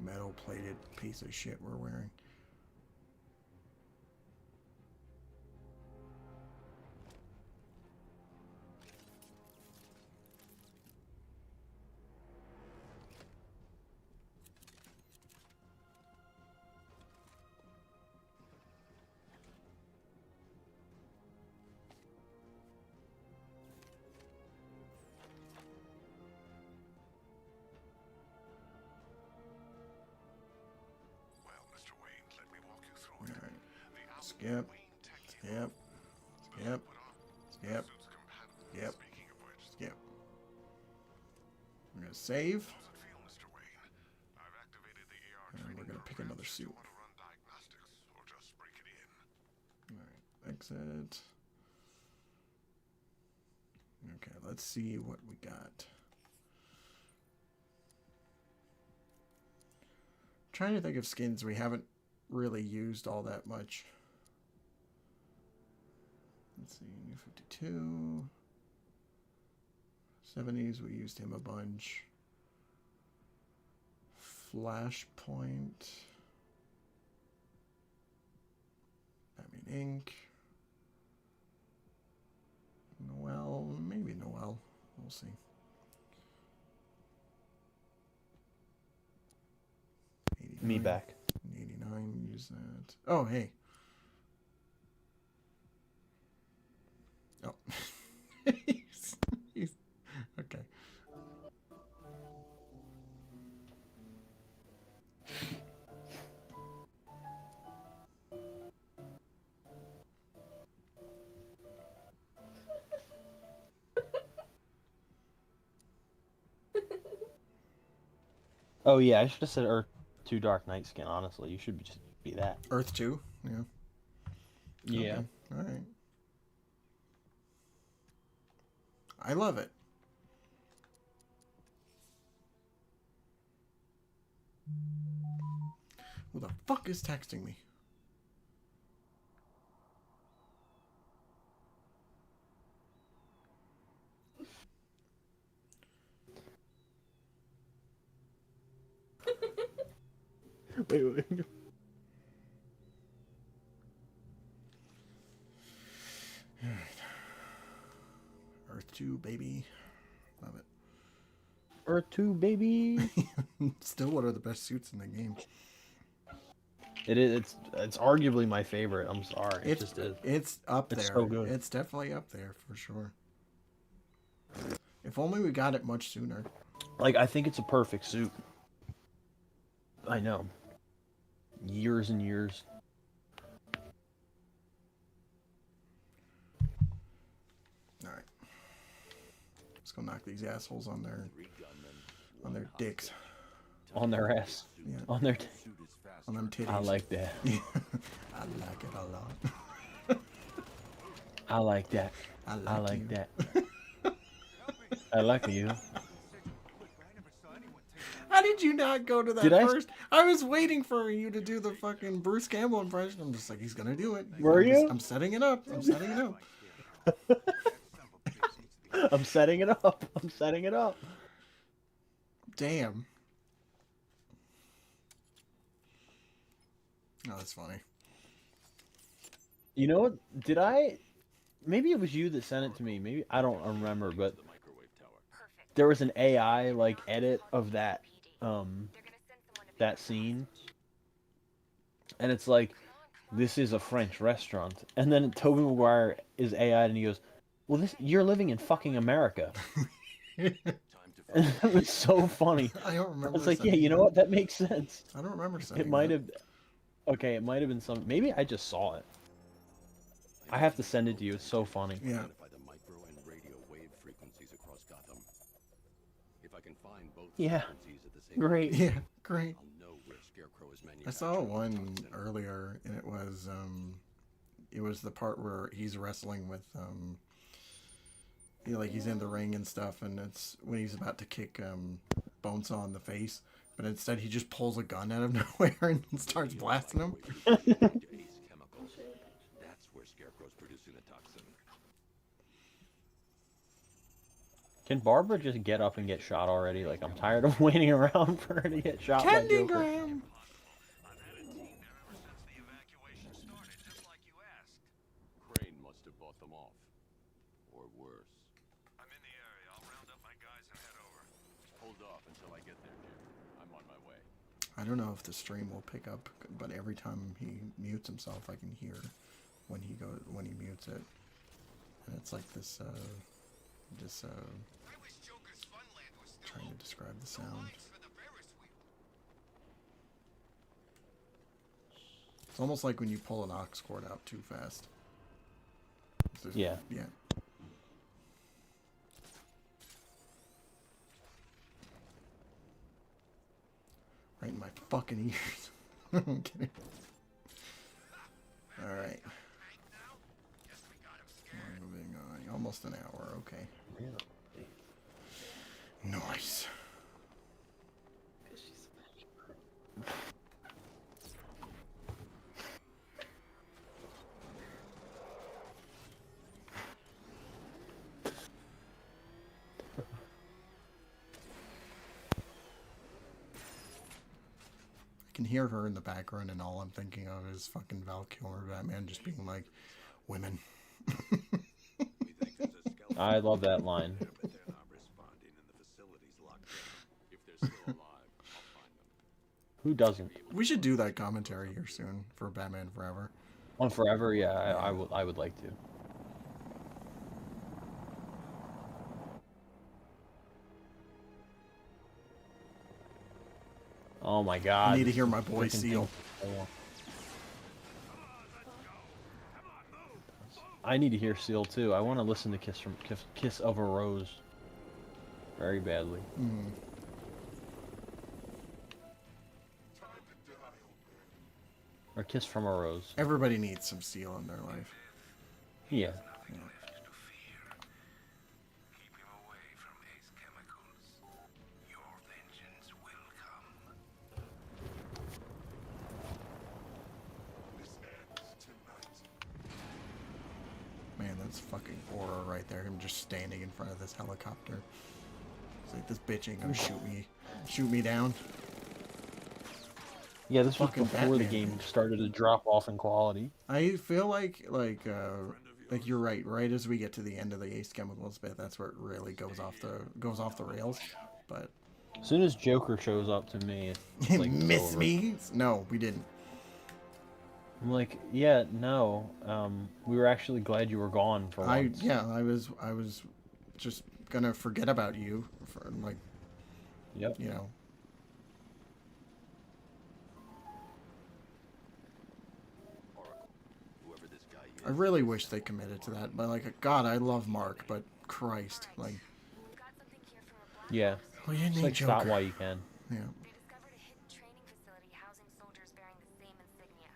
metal plated piece of shit we're wearing. Skip. Skip. Skip. Skip. Skip. Skip. We're gonna save. And we're gonna pick another suit. Alright, exit. Okay, let's see what we got. Trying to think of skins we haven't really used all that much. Let's see, New 52. 70s, we used him a bunch. Flashpoint. Batman Inc. Noel, maybe Noel. We'll see. 89, Me back. 89, use that. Oh, hey. Oh. he's, okay. Oh yeah, I should have said Earth 2 Dark Knight skin. Honestly, you should just be that. Earth 2? Yeah. Yeah. Okay. All right. I love it. Who the fuck is texting me? Wait. Earth 2, baby. Love it. Earth 2, baby. Still one of the best suits in the game. It is. It's arguably my favorite. I'm sorry. It It's just is. It's up there. It's so good. It's definitely up there for sure. If only we got it much sooner. Like, I think it's a perfect suit. I know. Years and years. Alright. Let's go knock these assholes on their dicks. On their ass. Yeah. On their. On them titties. I like that. I like it a lot. I like that. I like you. that. I like you. How did you not go to that Did I- first? I was waiting for you to do the fucking Bruce Campbell impression. I'm just like, he's gonna do it. Were you? I'm setting it up. I'm setting it up. I'm setting it up. I'm setting it up. Damn. Oh, that's funny. You know what? Did I? Maybe it was you that sent it to me. Maybe I don't remember, but there was an AI like edit of that that scene, and it's like, this is a French restaurant, and then Tobey Maguire is AI, and he goes, "Well, you're living in fucking America." And it was so funny. I don't remember. It's like, yeah, you know what? That makes sense. I don't remember saying It might that. have. Okay, it might have been some. Maybe I just saw it. I have to send it to you. It's so funny. Yeah. Identify the micro and radio wave frequencies across Gotham. If I can find both Yeah. frequencies at the same Great. location, Yeah, great. I'll know where Scarecrow is I manufacturing saw one toxin. earlier, and it was the part where he's wrestling with he's in the ring and stuff, and it's when he's about to kick Bonesaw in the face, but instead he just pulls a gun out of nowhere and starts blasting him. To Ace Chemicals. That's where Scarecrow's producing the toxin. Can Barbara just get up and get shot already? Like, I'm tired of waiting around for her to get shot by Candy Joker. Graham. I've had a team ever since the evacuation started, just like you asked. Crane must have bought them off. Or worse. I'm in the area. I'll round up my guys and head over. Hold off until I get there, Jim. I'm on my way. I don't know if the stream will pick up, but every time he mutes himself, I can hear when he mutes it, and it's like this I wish Joker's Funland was still trying to describe the sound. lines for the Ferris wheel. It's almost like when you pull an ox cord out too fast. Yeah. Yeah. Right in my fucking ears. I'm kidding. Alright. Moving on. Almost an hour, okay. Nice. I can hear her in the background, and all I'm thinking of is fucking Val Kilmer Batman just being like, women. I love that line. Who doesn't? We should do that commentary here soon for Batman Forever. On Forever, yeah, I would like to. Oh my god. I need to hear my boy Seal. I need to hear Seal too. I want to listen to Kiss of a Rose very badly. Mm. Or Kiss from a Rose. Everybody needs some Seal in their life. Yeah. Man, that's fucking horror right there. Him just standing in front of this helicopter. It's like, this bitch ain't gonna shoot me down. Yeah, this was Fucking before the Batman. game started to drop off in quality. I feel like you're right. Right as we get to the end of the Ace Chemicals bit, that's where it really goes off the rails. But As soon as Joker shows up to me, it's like miss over. me? No, we didn't. I'm like, yeah, no. We were actually glad you were gone for once. I was just gonna forget about you for like, Yep. you know. I really wish they committed to that, but like, God, I love Mark, but Christ, like. Yeah. Well, you It's need like Joker. stop while you can. Yeah. They discovered a hidden training facility housing soldiers bearing the same insignia.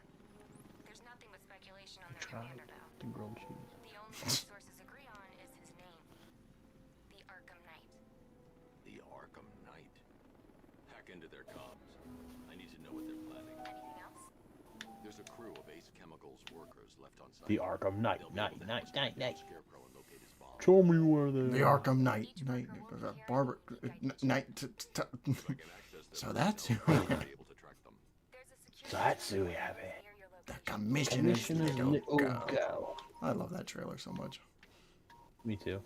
There's nothing but speculation on their commander now. The grilled cheese. The only thing sources agree on is his name. The Arkham Knight. The Arkham Knight. Hack into their comms. I need to know what they're planning. Anything else? There's a crew of Ace Chemicals workers left on site. The Arkham Knight, They'll be able to help us find the Scarecrow and locate his bomb. Show me where they The are. Arkham Knight, Barber, Knight. So that's who. There's a security So that's who we have it. near your The location. Commissioner's Commissioner's little little girl. girl. I love that trailer so much. Me too.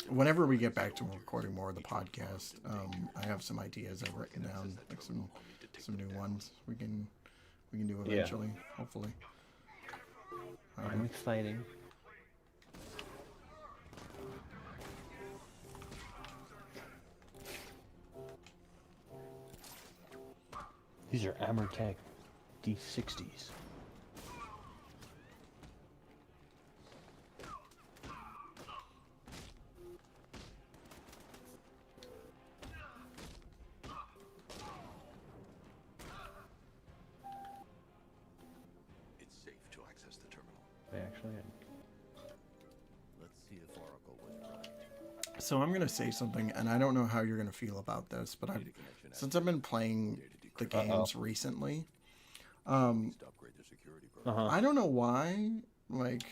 Whenever we get back to recording more of the podcast, I have some ideas I've written down, like some new ones we can do Yeah. eventually, hopefully. I'm exciting. These are Amertech D60s. It's safe to access the terminal. They actually. Let's see if Oracle was right. So I'm gonna say something, and I don't know how you're gonna feel about this, but since I've been playing the games recently, To upgrade their security program. I don't know why, like,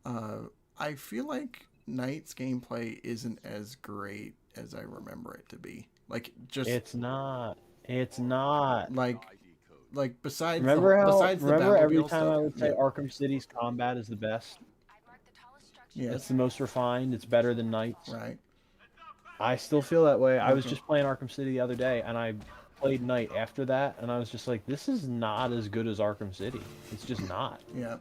I feel like Knight's gameplay isn't as great as I remember it to be. Like, just It's not. It's not. like besides Remember the, how? besides the Remember every Batmobile time I stuff, would say yeah, Arkham City's combat is the best. I'd mark the tallest structure. yes, It's the most refined. It's better than Knight's. right. I still feel that way. I was Okay. just playing Arkham City the other day, and I played Knight after that, and I was just like, this is not as good as Arkham City. It's just not. Yeah,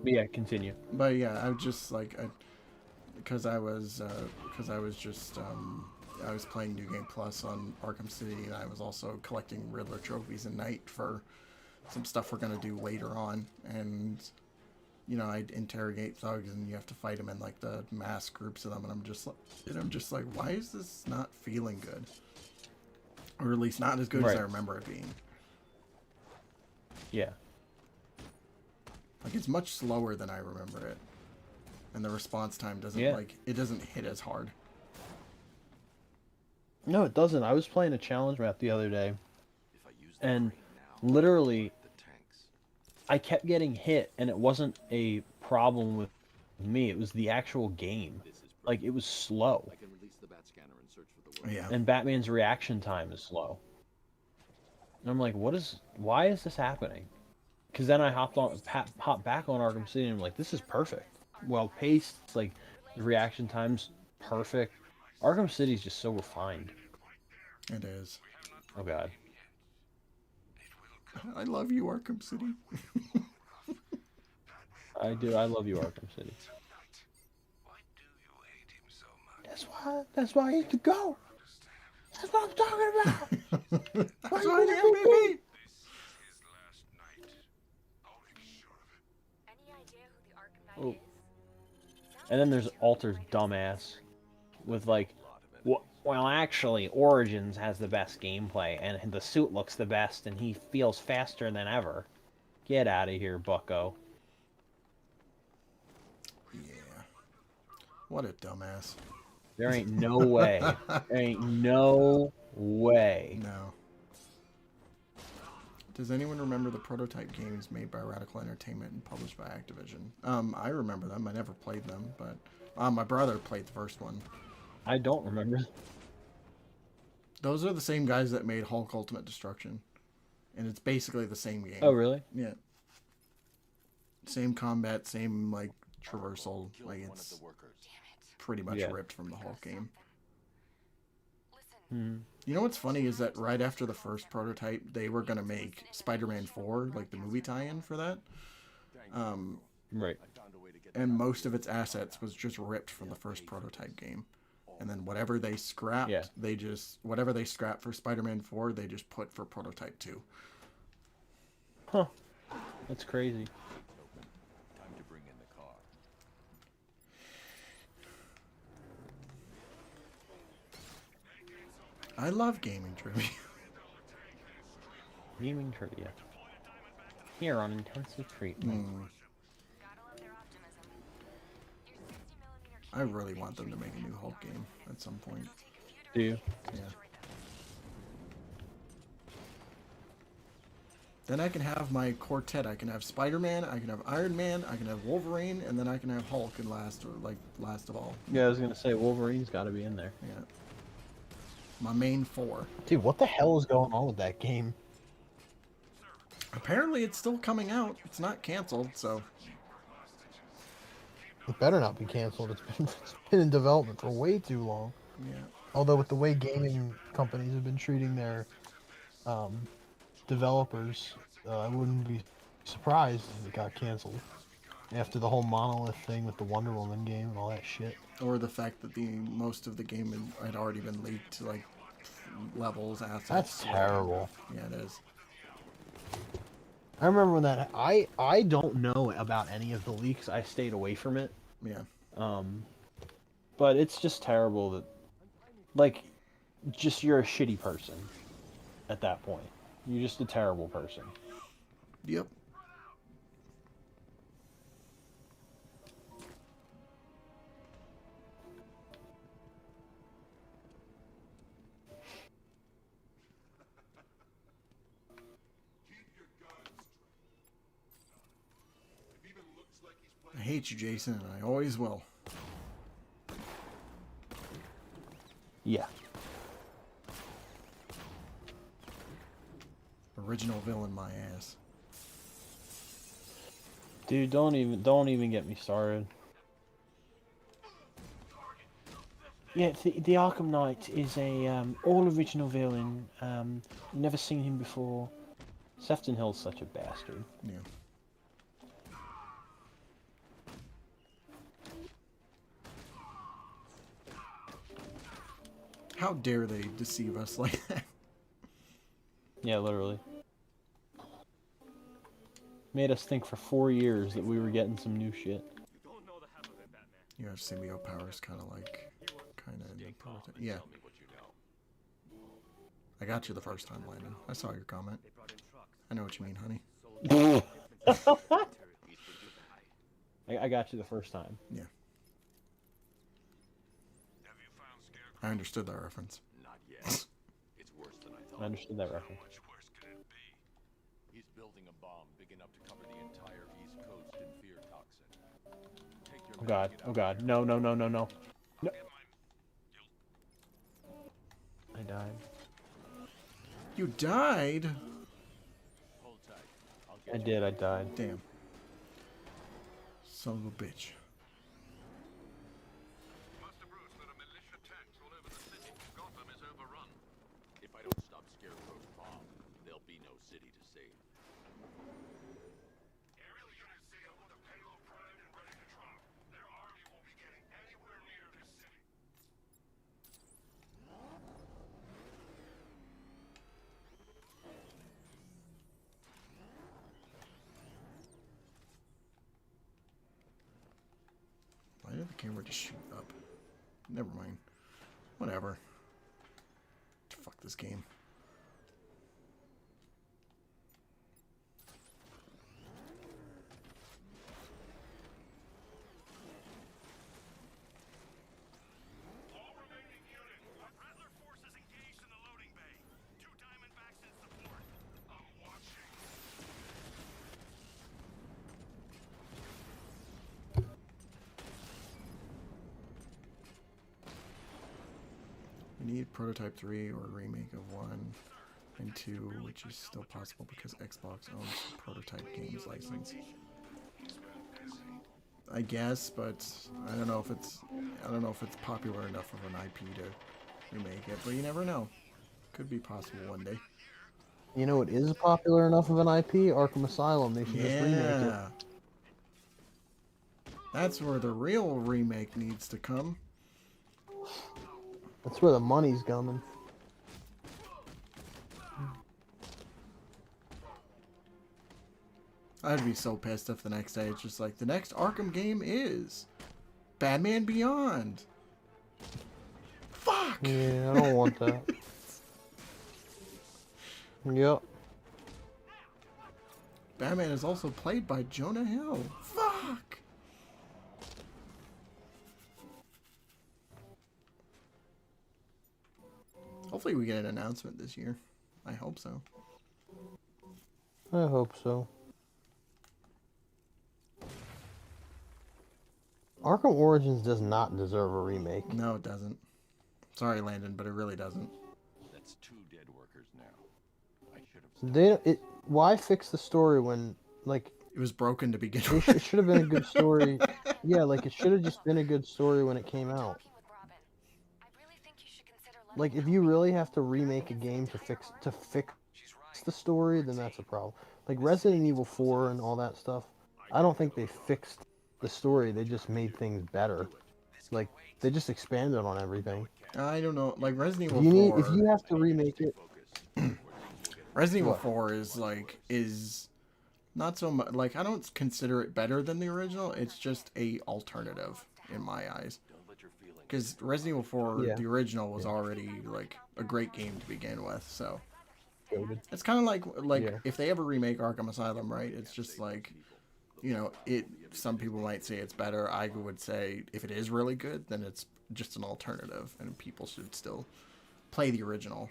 But yeah, continue. but yeah, I just like because I was just I was playing New Game Plus on Arkham City, and I was also collecting Riddler trophies at night for some stuff we're gonna do later on. And you know, I'd interrogate thugs, and you have to fight them in like the mass groups of them, and I'm just like, why is this not feeling good? Or at least not as good as I remember it being. Yeah. Like, it's much slower than I remember it. And the response time doesn't, it doesn't hit as hard. No, it doesn't. I was playing a challenge map the other day, and literally, I kept getting hit, and it wasn't a problem with me. It was the actual game. Like, it was slow. Yeah. And Batman's reaction time is slow. And I'm like, why is this happening? Because then I hopped back on Arkham City, and I'm like, this is perfect. Well paced, like, the reaction time's perfect. Arkham City's just so refined. It is. Oh god. I love you, Arkham City. I do. I love you, Arkham City. That's why I need to go. That's what I'm talking about. That's why the MVP. Oh. And then there's Alter's dumbass with like, well, actually, Origins has the best gameplay, and the suit looks the best, and he feels faster than ever. Get out of here, bucko. Yeah. What a dumbass. There ain't no way. There ain't no way. No. Does anyone remember the prototype games made by Radical Entertainment and published by Activision? I remember them. I never played them, but my brother played the first one. I don't remember. Those are the same guys that made Hulk Ultimate Destruction, and it's basically the same game. Oh, really? Yeah. Same combat, same like traversal. Like, it's pretty much ripped from the Hulk game. Hmm. You know what's funny is that right after the first prototype, they were going to make Spider-Man 4, like the movie tie-in for that. Right. And most of its assets was just ripped from the first prototype game. And then whatever they scrapped, whatever they scrapped for Spider-Man 4, they just put for prototype 2. Huh. That's crazy. Time to bring in the car. I love gaming trivia. Gaming trivia. Here on Intensive Treatment. I really want them to make a new Hulk game at some point. Do you? Yeah. Then I can have my quartet. I can have Spider-Man, I can have Iron Man, I can have Wolverine, and then I can have Hulk and last of all. Yeah, I was gonna say Wolverine's got to be in there. Yeah. My main 4. Dude, what the hell is going on with that game? Apparently it's still coming out. It's not canceled, so... It better not be canceled. It's been in development for way too long. Yeah. Although with the way gaming companies have been treating their developers, I wouldn't be surprised if it got canceled. After the whole Monolith thing with the Wonder Woman game and all that shit. Or the fact that most of the game had already been leaked to, like, levels, assets. That's terrible. Yeah, it is. I remember when that... I don't know about any of the leaks. I stayed away from it. Yeah. But it's just terrible that... Like, just you're a shitty person at that point. You're just a terrible person. Yep. I hate you, Jason, and I always will. Yeah. Original villain, my ass. Dude, don't even get me started. Yeah, the Arkham Knight is a all original villain. Never seen him before. Sefton Hill's such a bastard. Yeah. How dare they deceive us like that? Yeah, literally. Made us think for 4 years that we were getting some new shit. You have symbiote powers, kind of in the prototype. Yeah. I got you the first time, Landon. I saw your comment. I know what you mean, honey. I got you the first time. Yeah. I understood that reference. Not yet. It's worse than I thought. I understood that reference. How much worse could it be? He's building a bomb big enough to cover the entire East Coast in fear toxin. Take your Oh god, oh god. No, no, no, no, no. No. I died. You died? Hold tight. I did, I died. Damn. Son of a bitch. Master Bruce, there are militia tanks all over the city. Gotham is overrun. If I don't stop Scarecrow's bomb, there'll be no city to save. Aerial units say with a payload primed and ready to drop. Their army won't be getting anywhere near this city. Why did the camera just shoot up? Never mind. Whatever. Fuck this game. All remaining units, Rattler forces engaged in the loading bay. 2 Diamondbacks in support. I'm watching. We need Prototype 3 or a remake of 1 and 2, which is still possible because Xbox owns the Prototype Games license. I guess, but I don't know if it's popular enough of an IP to remake it, but you never know. Could be possible one day. You know, it is popular enough of an IP, Arkham Asylum. They should just remake it. Yeah. That's where the real remake needs to come. That's where the money's coming. I'd be so pissed if the next day it's just like, the next Arkham game is Batman Beyond. Fuck! Yeah, I don't want that. Yep. Batman is also played by Jonah Hill. Fuck! Hopefully we get an announcement this year. I hope so. I hope so. Arkham Origins does not deserve a remake. No, it doesn't. Sorry, Landon, but it really doesn't. That's 2 dead workers now. I should have. Why fix the story when, like, It was broken to begin it with. should have been a good story. Yeah, like, it should have just been a good story when it came out. Talking with Robin. I really think you should consider letting Like, if you really have to remake a game to fix the story, then that's a problem. Like Resident Evil 4 and all that stuff, I don't think they fixed the story. They just made things better. Like, they just expanded on everything. I don't know. Like Resident Evil If 4. if you have to remake it, Resident Evil What? 4 is not so much like, I don't consider it better than the original. It's just a alternative in my eyes. Because Resident Evil 4, Yeah. the original, was already like a great game to begin with. So goated. it's kind of like Yeah. if they ever remake Arkham Asylum, right? It's just like, you know, some people might say it's better. I would say if it is really good, then it's just an alternative, and people should still play the original.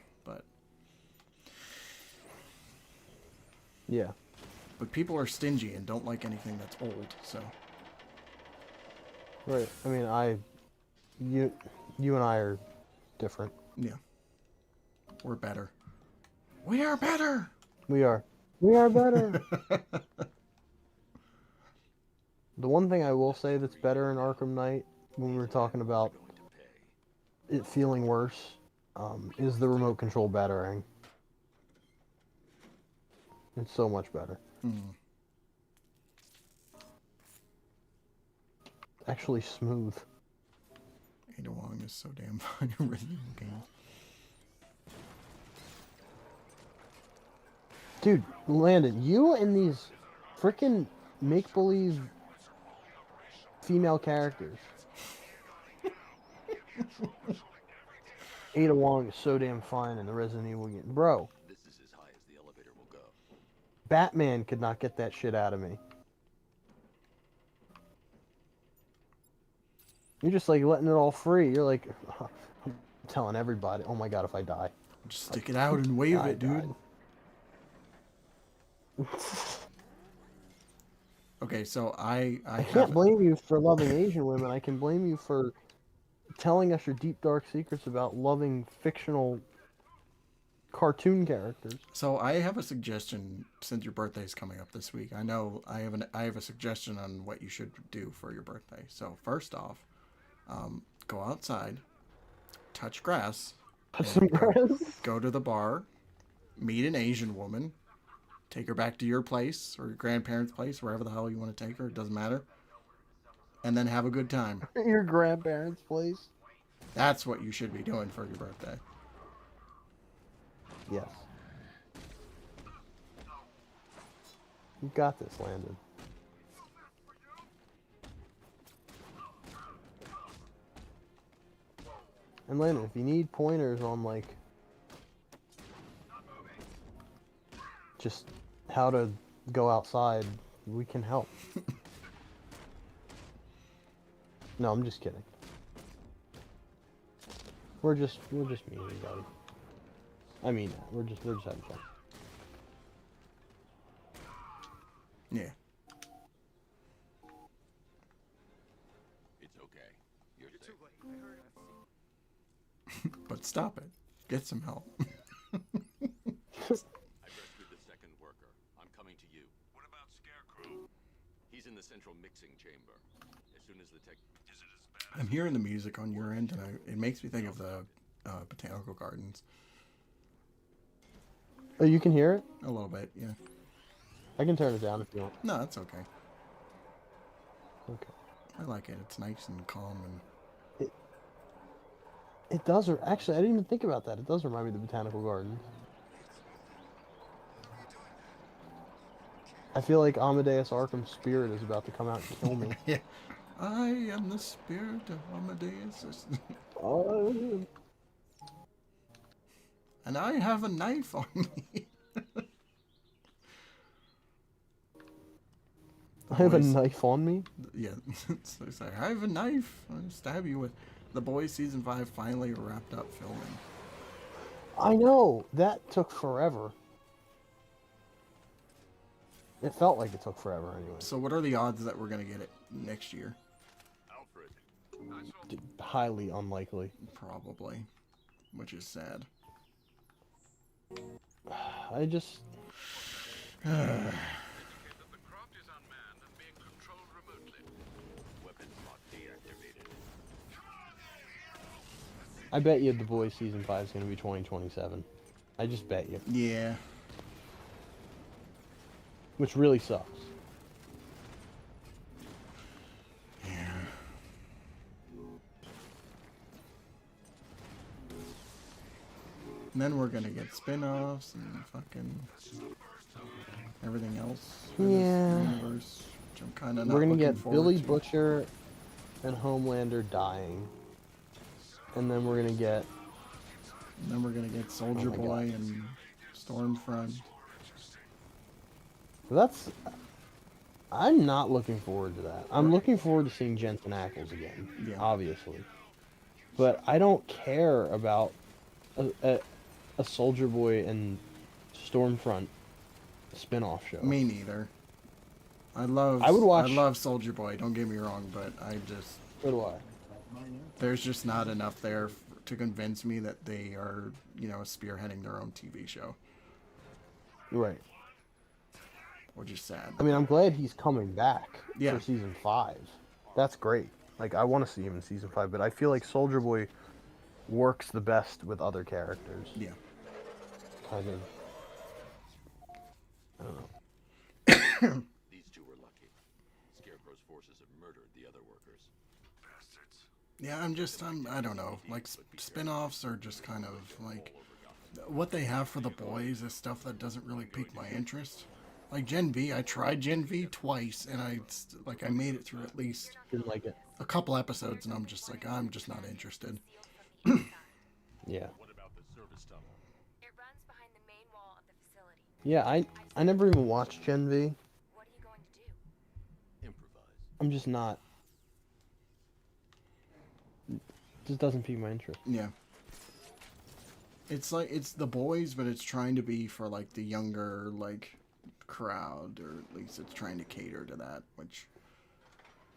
Yeah. But people are stingy and don't like anything that's old. So Right. I mean, you and I are different. yeah, we're better. We are better. We are. We are better. The one thing I will say that's better in Arkham Knight, when we were talking about it feeling worse, is the remote control battering. It's so much better. Actually smooth. Ada Wong is so damn fun in Resident Evil games. Dude, Landon, you and these freaking make-believe female characters. Ada Wong is so damn fine in the Resident Evil game. Bro, This is as high as the elevator will go. Batman could not get that shit out of me. You're just like letting it all free. You're like I'm telling everybody, oh my god, if I die. Just stick it out and wave it, dude. Okay, so I can't blame you for loving Asian women. I can blame you for telling us your deep dark secrets about loving fictional cartoon characters. So I have a suggestion since your birthday's coming up this week. I know I have a suggestion on what you should do for your birthday. So first off, go outside, touch grass, Touch some grass. go to the bar, meet an Asian woman, take her back to your place or your grandparents' place, wherever the hell you want to take her. It doesn't matter. And then have a good time. Your grandparents' place. That's what you should be doing for your birthday. Yes. You got this, Landon. And Landon, if you need pointers on like just how to go outside, we can help. No, I'm just kidding. We're just meeting, buddy. I mean, we're just having fun. Yeah. It's okay. You're safe. But stop it. Get some help. I rescued the second worker. I'm coming to you. What about Scarecrow? He's in the central mixing chamber. As soon as the tech... Is it as bad? I'm hearing the music on your end, and it makes me think of the botanical gardens. Oh, you can hear it? A little bit, yeah. I can turn it down if you want. No, that's okay. Okay. I like it. It's nice and calm and... It does, or actually, I didn't even think about that. It does remind me of the botanical garden. I feel like Amadeus Arkham's spirit is about to come out and kill me. Yeah. I am the spirit of Amadeus. Oh. And I have a knife on me. I have a knife on me? Yeah. So it's like, I have a knife. I'll stab you with. The Boys season 5 finally wrapped up filming. I know. That took forever. It felt like it took forever anyway. So what are the odds that we're going to get it next year? Alfred. Highly unlikely. Probably. Which is sad. I just... That the craft is unmanned and being controlled remotely. Weapons lock deactivated. I bet you The Boys season 5 is going to be 2027. I just bet you. Yeah. Which really sucks. Yeah. And then we're gonna get spin-offs and fucking everything else. in this Yeah. universe, which I'm kind of not We're going to looking get forward Billy to. Butcher and Homelander dying. And then we're going to get... And then we're gonna get Soldier Oh my Boy and Stormfront. That's... I'm not looking forward to that. I'm looking forward to seeing Jensen Ackles again, Yeah. obviously. But I don't care about a Soldier Boy and Stormfront spin-off show. Me neither. I love. I would watch- I love Soldier Boy. Don't get me wrong, but I just So do I. there's just not enough there to convince me that they are, spearheading their own TV show, Right. which is sad. I mean, I'm glad he's coming back Yeah. for season 5. That's great. Like, I want to see him in season 5, but I feel like Soldier Boy works the best with other characters. Yeah. Kind of. I don't know. These two were lucky. Scarecrow's forces have murdered the other workers. Bastards. Yeah, I don't know. Like, spin-offs are just kind of, like, what they have for the boys is stuff that doesn't really pique my interest. Like Gen V, I tried Gen V twice, and I made it through at least Didn't like it. a couple episodes, and I'm just like, I'm just not interested. Yeah. What about the service tunnel? It runs behind the main wall of the facility. Yeah, I never even watched Gen V. What are you going to do? Improvise. I'm just not. Just doesn't pique my interest. Yeah. It's like it's the boys, but it's trying to be for like the younger like crowd, or at least it's trying to cater to that, which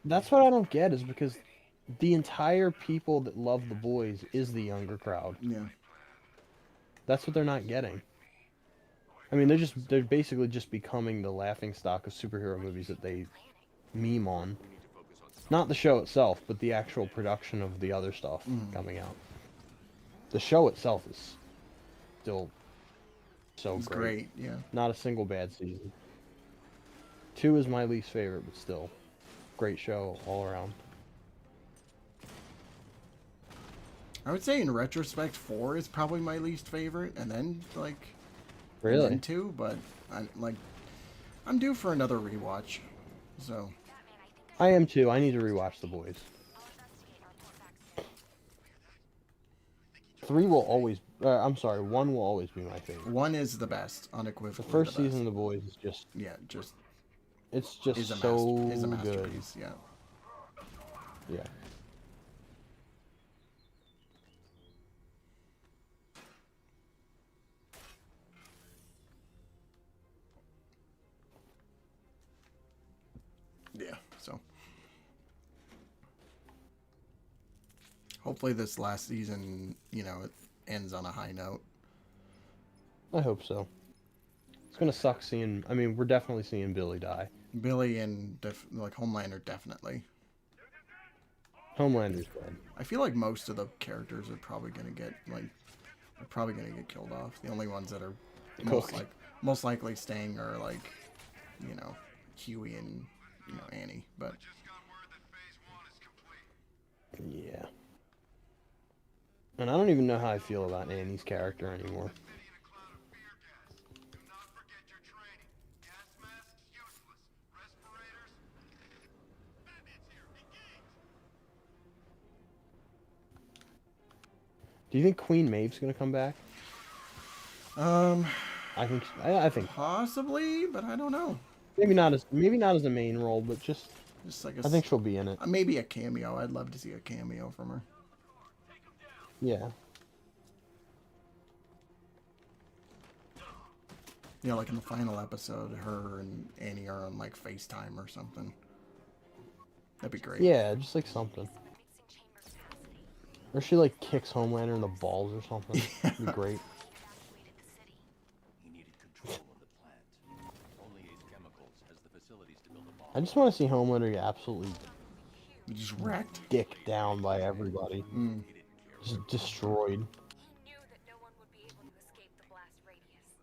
That's what I don't get is because the entire people that love the boys is the younger crowd. yeah. That's what they're not getting. I mean, they're basically just becoming the laughing stock of superhero movies that they meme on. Not the show itself, but the actual production of the other stuff coming out. The show itself is still so It's great. great, yeah. Not a single bad season. 2 is my least favorite, but still, great show all around. I would say in retrospect 4 is probably my least favorite, and then like Really? and then 2, but I'm due for another rewatch. So I am too. I need to rewatch The Boys. 3 will always. I'm sorry. 1 will always be my favorite. 1 is the best, The unequivocally. first the best. season of The Boys is just. Yeah, just It's just is a so is a good. masterpiece. Yeah. Yeah. Yeah. So hopefully this last season, it ends on a high note. I hope so. It's gonna suck seeing. I mean, we're definitely seeing Billy die. Billy and Homelander definitely. Homelander's dead. I feel like most of the characters are probably gonna get killed off. The only ones that are most likely staying are like, Huey and Annie. But Yeah. And I don't even know how I feel about Annie's character anymore. Do you think Queen Maeve's gonna come back? I think possibly, but I don't know. maybe not as a main role, but just like I think she'll be in it. Maybe a cameo. I'd love to see a cameo from her. Yeah. Like in the final episode, her and Annie are on like FaceTime or something. That'd be great. Yeah, just like something. Or she like kicks Homelander in the balls or something. That'd be great. He needed control of the plant. Only Ace Chemicals has the facilities to build a bomb. I just want to see Homelander get absolutely Just wrecked. dick down by everybody. Just destroyed. He knew that no one would be able to escape the blast radius.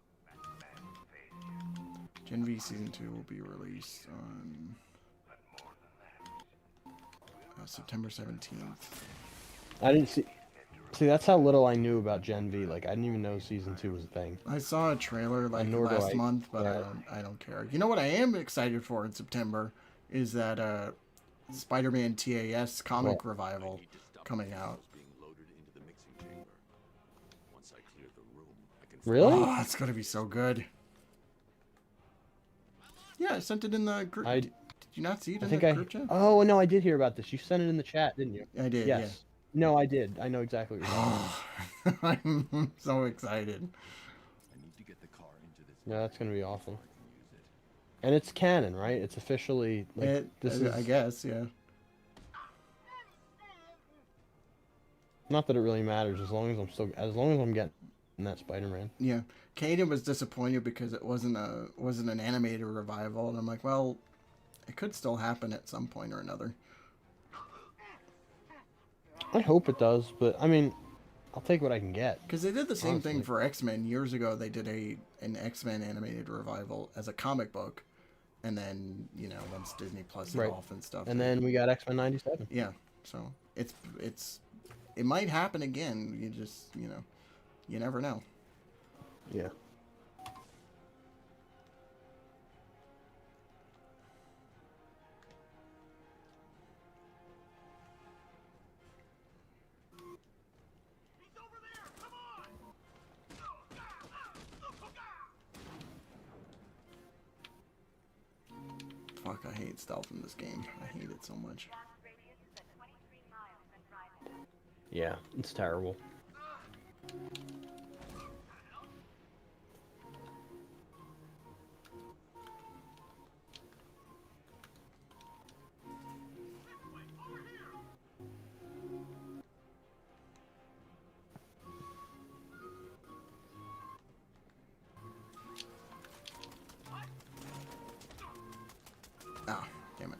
Gen V Season 2 will be released on September 17th. I didn't see. See, that's how little I knew about Gen V. Like, I didn't even know Season 2 was a thing. I saw a trailer like nor do last I- month, but yeah. I don't care. You know what I am excited for in September is that Spider-Man TAS comic revival coming out. Being loaded into the mixing chamber. Once I clear the room, I can Really? Oh, it's gonna be so good. Yeah, I sent it in the group. I- Did you not see it I in think the group chat? Oh no, I did hear about this. You sent it in the chat, didn't you? I did. Yes. No, I did. I know exactly what you're talking about. Yeah. I'm so excited. I need to get the car into this. Yeah, that's gonna be awesome. Use it. And it's canon, right? It's officially like I guess, yeah. Not that it really matters as long as I'm getting that Spider-Man. Yeah, Kaden was disappointed because it wasn't an animated revival, and I'm like, well, it could still happen at some point or another. I hope it does, but I mean, I'll take what I can get. Because they did the same thing Honestly. for X-Men years ago. They did an X-Men animated revival as a comic book, and then once Disney Plus Right. off and stuff. And then we got X-Men 97. yeah, so it might happen again. You just you never know. Yeah. Fuck, I hate stealth in this game. I hate it so much. Yeah, it's terrible. Ah, damn it.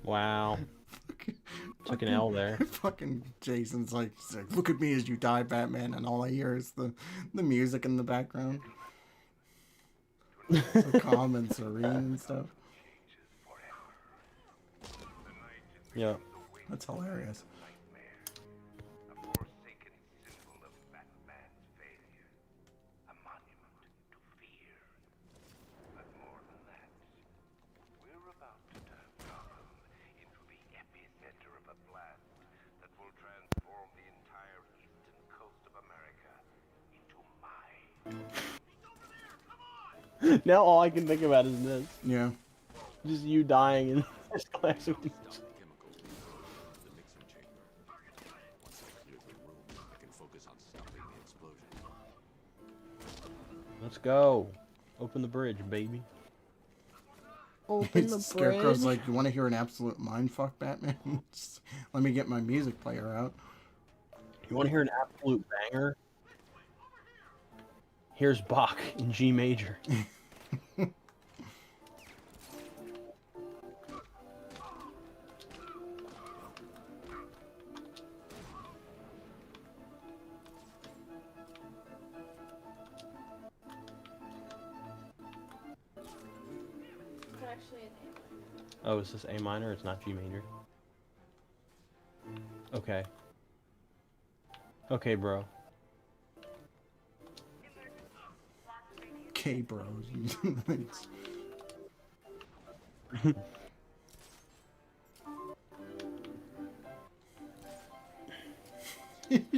Wow. Took an L there. Fucking Jason's like, he's like, look at me as you die, Batman, and all I hear is the music in the background. So calm and serene and stuff. Yeah. That's hilarious. A forsaken symbol of Batman's failure. A monument to fear. But more than that, we're about to turn Gotham into the epicenter of a blast that will transform the entire eastern coast of America into mine. Now all I can think about is this. Yeah. Just you dying in this classic. Chemicals the mixing chamber. Once I clear the room, I can focus on stopping the explosion. Let's go. Open the bridge, baby. Open the Scarecrow's bridge. like, you want to hear an absolute mindfuck, Batman? Just let me get my music player out. You want to hear an absolute banger? Here's Bach in G major. Oh, is this A minor? It's not G major. Okay. Okay, bro. Okay, bros.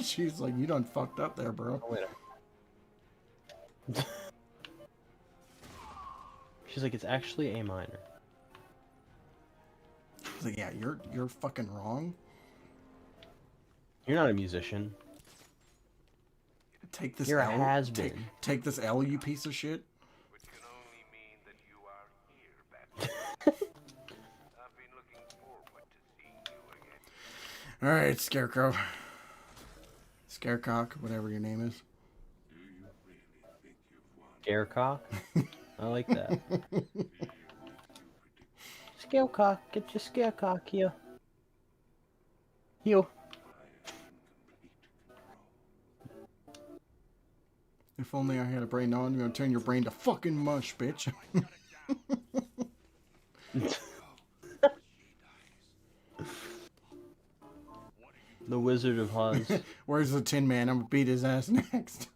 She's like, you done fucked up there, bro. Oh, wait. She's like, it's actually A minor. She's like, yeah, you're fucking wrong. You're not a musician. Take this You're a L. has-been. Take this L, you piece of shit. Which can only mean that you are here, Batman. I've been looking forward to seeing you again. All right, Scarecrow. Scarecock, whatever your name is. Scarecock? I like that. Scarecock, get your scarecock here. You. If only I had a brain. Now I'm gonna turn your brain to fucking mush, bitch. The Wizard of Oz. Where's the Tin Man? I'm gonna beat his ass next.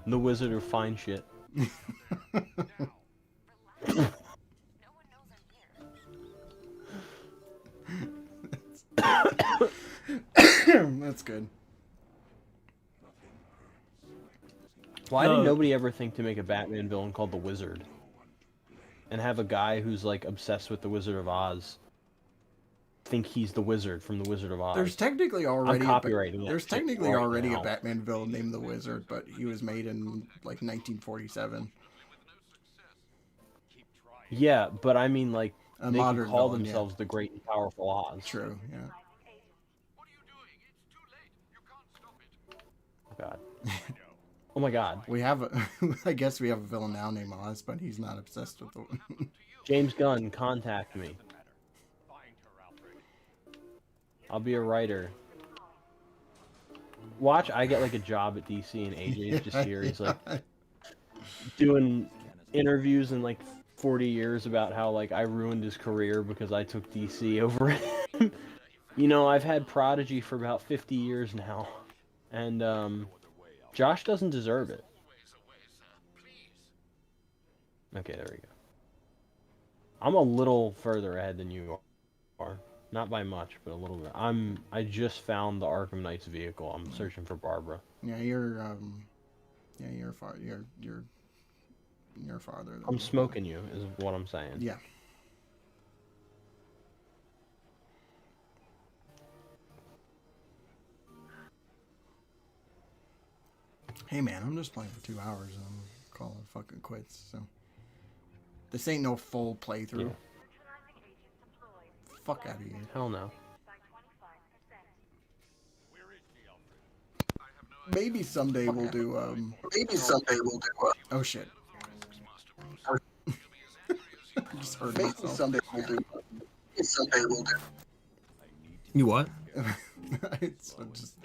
The Wizard of Fine Shit. No one knows I'm here. That's good. Why did nobody ever think to make a Batman villain called the Wizard? And have a guy who's like obsessed with the Wizard of Oz think he's the Wizard from the Wizard of Oz? There's technically already copywriting that there's shit technically right already now. a Batman villain named the Wizard, but he was made in like 1947. Yeah, but I mean, like, A they can modern call villain, themselves the Great and Powerful Oz. True, yeah. What are you doing? It's too late. You can't stop it. Oh, God. Oh, my God. We have a, I guess we have a villain now named Oz, but he's not obsessed with the James Gunn, contact me. I'll be a writer. watch I get like a job at DC and AJ's just here. He's like doing interviews in like 40 years about how like I ruined his career because I took DC over him. You know, I've had Prodigy for about 50 years now, and Josh doesn't deserve it. Okay, there we go. I'm a little further ahead than you are. Not by much, but a little bit. I just found the Arkham Knight's vehicle. I'm searching for Barbara. Yeah, you're you're farther than I'm me. smoking you, is what I'm saying. Yeah. Hey man, I'm just playing for 2 hours and I'm calling it fucking quits, so. This ain't no full playthrough. Yeah. Fuck out of here. Hell no. Maybe someday we'll do oh shit. I just heard myself. Someday we'll do. You what? It's just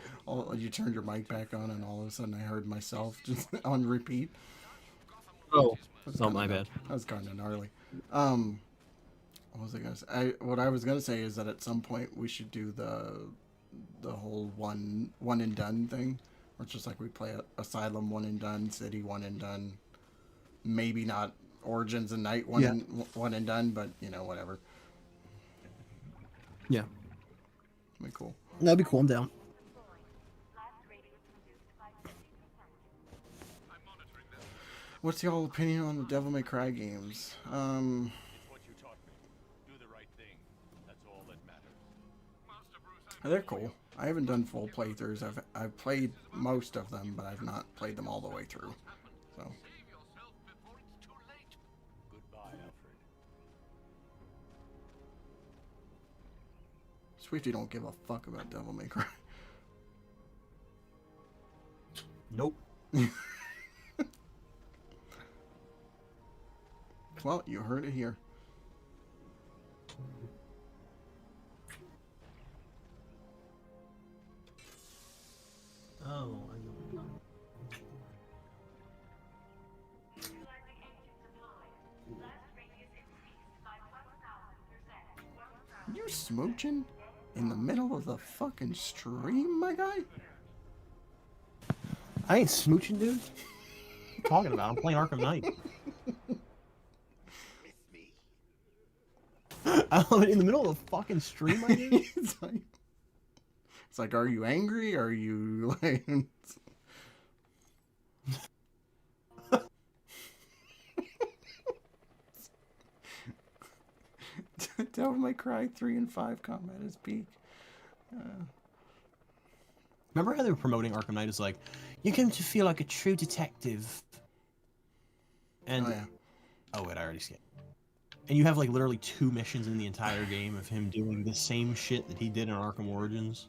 you turned your mic back on and all of a sudden I heard myself just on repeat. Oh, my bad. That was kind of gnarly. What was I gonna say? What I was gonna say is that at some point we should do the whole one and done thing, where it's just like we play Asylum one and done, City one and done, maybe not Origins and Night one and done, but you know whatever. Yeah, That'd be cool. that'd be cool. I'm down. What's y'all opinion on the Devil May Cry games? What you taught me. Do the right thing. That's all that matters. They're cool. I haven't done full playthroughs. I've played most of them, but I've not played them all the way through. So. Goodbye, Alfred. Swifty don't give a fuck about Devil May Cry. Nope. Well, you heard it here. Oh, You smooching in the middle of the fucking stream, my guy? I ain't smooching, dude. What are you talking about? I'm playing Arkham Knight. I'm in the middle of the fucking stream, I do? It's like, are you angry? Are you like... Devil May Cry 3 and 5 combat is peak. Remember how they were promoting Arkham Knight as like, you're going to feel like a true detective. And Oh, yeah. oh wait, I already skipped. And you have like literally 2 missions in the entire game of him doing the same shit that he did in Arkham Origins.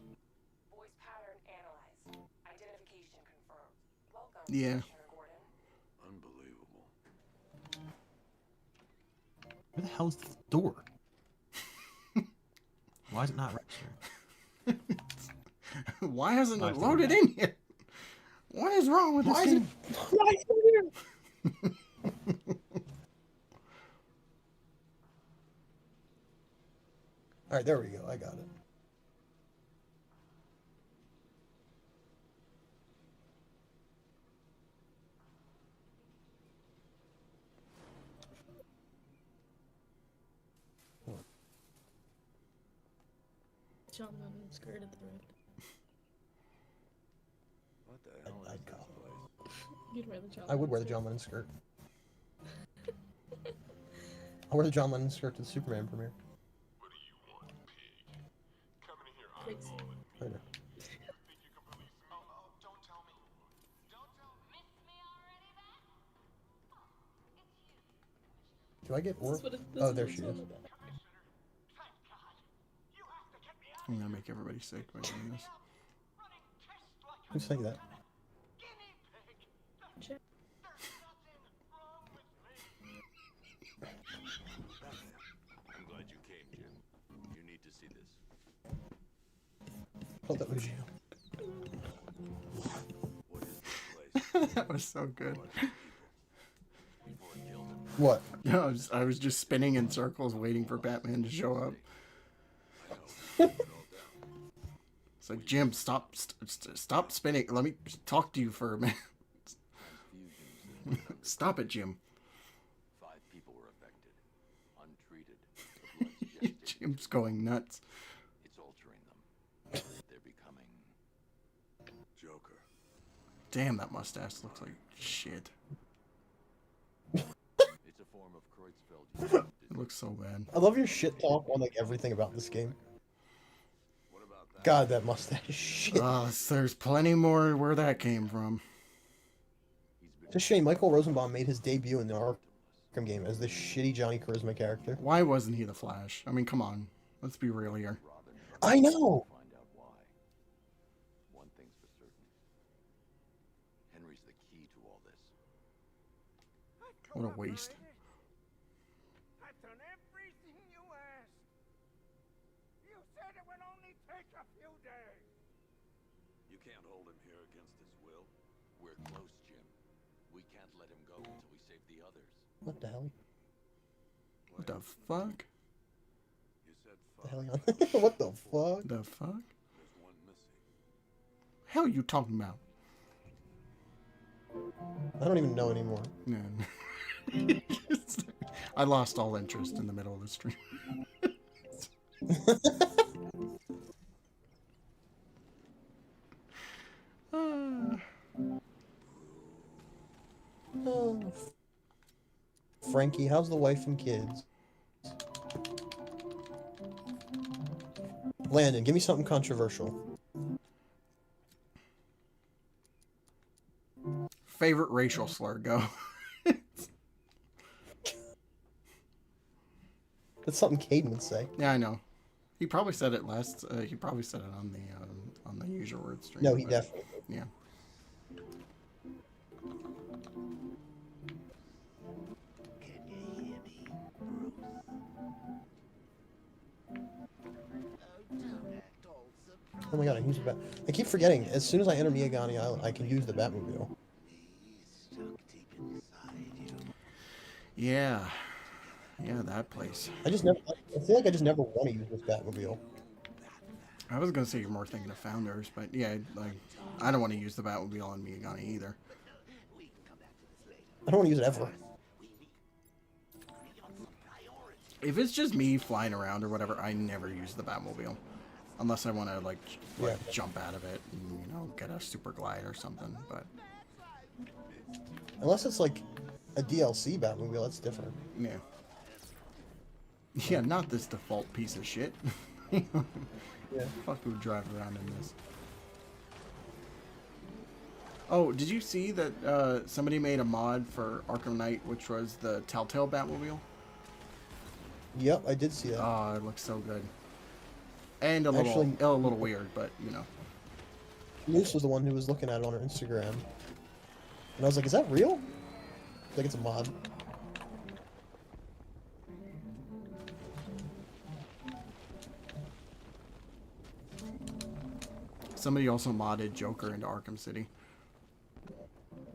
Voice pattern analyzed. Identification confirmed. Welcome, Yeah. Commissioner Gordon. Unbelievable. Where the hell is the door? Why is it not registering? Why hasn't it loaded in here? What is wrong with this game? Why is it here? Alright, there we go. I got it. John Lennon skirt at the red. What the hell is I'd this call. place? You'd wear the John I would wear the Lennon John Lennon skirt. I'll wear the John Lennon skirt to the Superman premiere. What do you want, pig? Coming in here Pigs. eyeballing. Later. Think you can police me? Oh, don't tell me. Don't tell me. Miss me already, then? Oh, it's you. Do I get This or? is what it, Oh, there she is. Thank God. You have to get me out. I'm gonna make everybody sick by doing this. Running tests like Who's saying that? guinea pig. Check. There's nothing wrong with me. I'm glad you came, Jim. You need to see this. Oh, that was you. That was so good. Before it killed him. What? No, I was just spinning in circles waiting for Batman to show up. It's like, Jim, stop spinning. Let me talk to you for a minute. Stop it, Jim. 5 people were affected, untreated. The blood suggested Jim's going nuts. it's altering them. They're becoming Joker. Damn, that mustache looks like shit. it's a form of Creutzfeldt. It looks so bad. I love your shit talk on like everything about this game. God, that mustache is shit. There's plenty more where that came from. It's a shame Michael Rosenbaum made his debut in the Arkham game as the shitty Johnny Charisma character. Why wasn't he the Flash? I mean, come on. Let's be real here. I know! Find out why. One thing's for certain. Henry's the key to all this. What a waste. I've done everything you asked. You said it would only take a few days. You can't hold him here against his will. We're close, Jim. We can't let him go until we save the others. What the hell? What the fuck? You said The hell you- What the fuck? The fuck? There's one missing. Hell you talking about? I don't even know anymore. Man. I lost all interest in the middle of the stream. Oh. Frankie, how's the wife and kids? Landon, give me something controversial. Favorite racial slur, go. That's something Caden would say. Yeah, I know. He probably said it last. He probably said it on the usual word stream. No, he but, definitely. Yeah. Oh my god, I can use the bat. I keep forgetting. As soon as I enter Miagani Island, I can use the Batmobile. Yeah. Yeah, that place. I just never. I feel like I just never want to use this Batmobile. I was gonna say you're more thinking of Founders, but yeah, like I don't want to use the Batmobile on Miyagani either. I don't want to use it ever. If it's just me flying around or whatever, I never use the Batmobile, unless I want to like jump out of it and get a super glide or something. But Unless it's like a DLC Batmobile, that's different. yeah, yeah, not this default piece of shit. Yeah. Fuck who would drive around in this. Oh, did you see that somebody made a mod for Arkham Knight, which was the Telltale Batmobile? Yep, I did see that. Oh, it looks so good. And a Actually- little weird, but Moose was the one who was looking at it on her Instagram. And I was like, is that real? Like it's a mod. Somebody also modded Joker into Arkham City,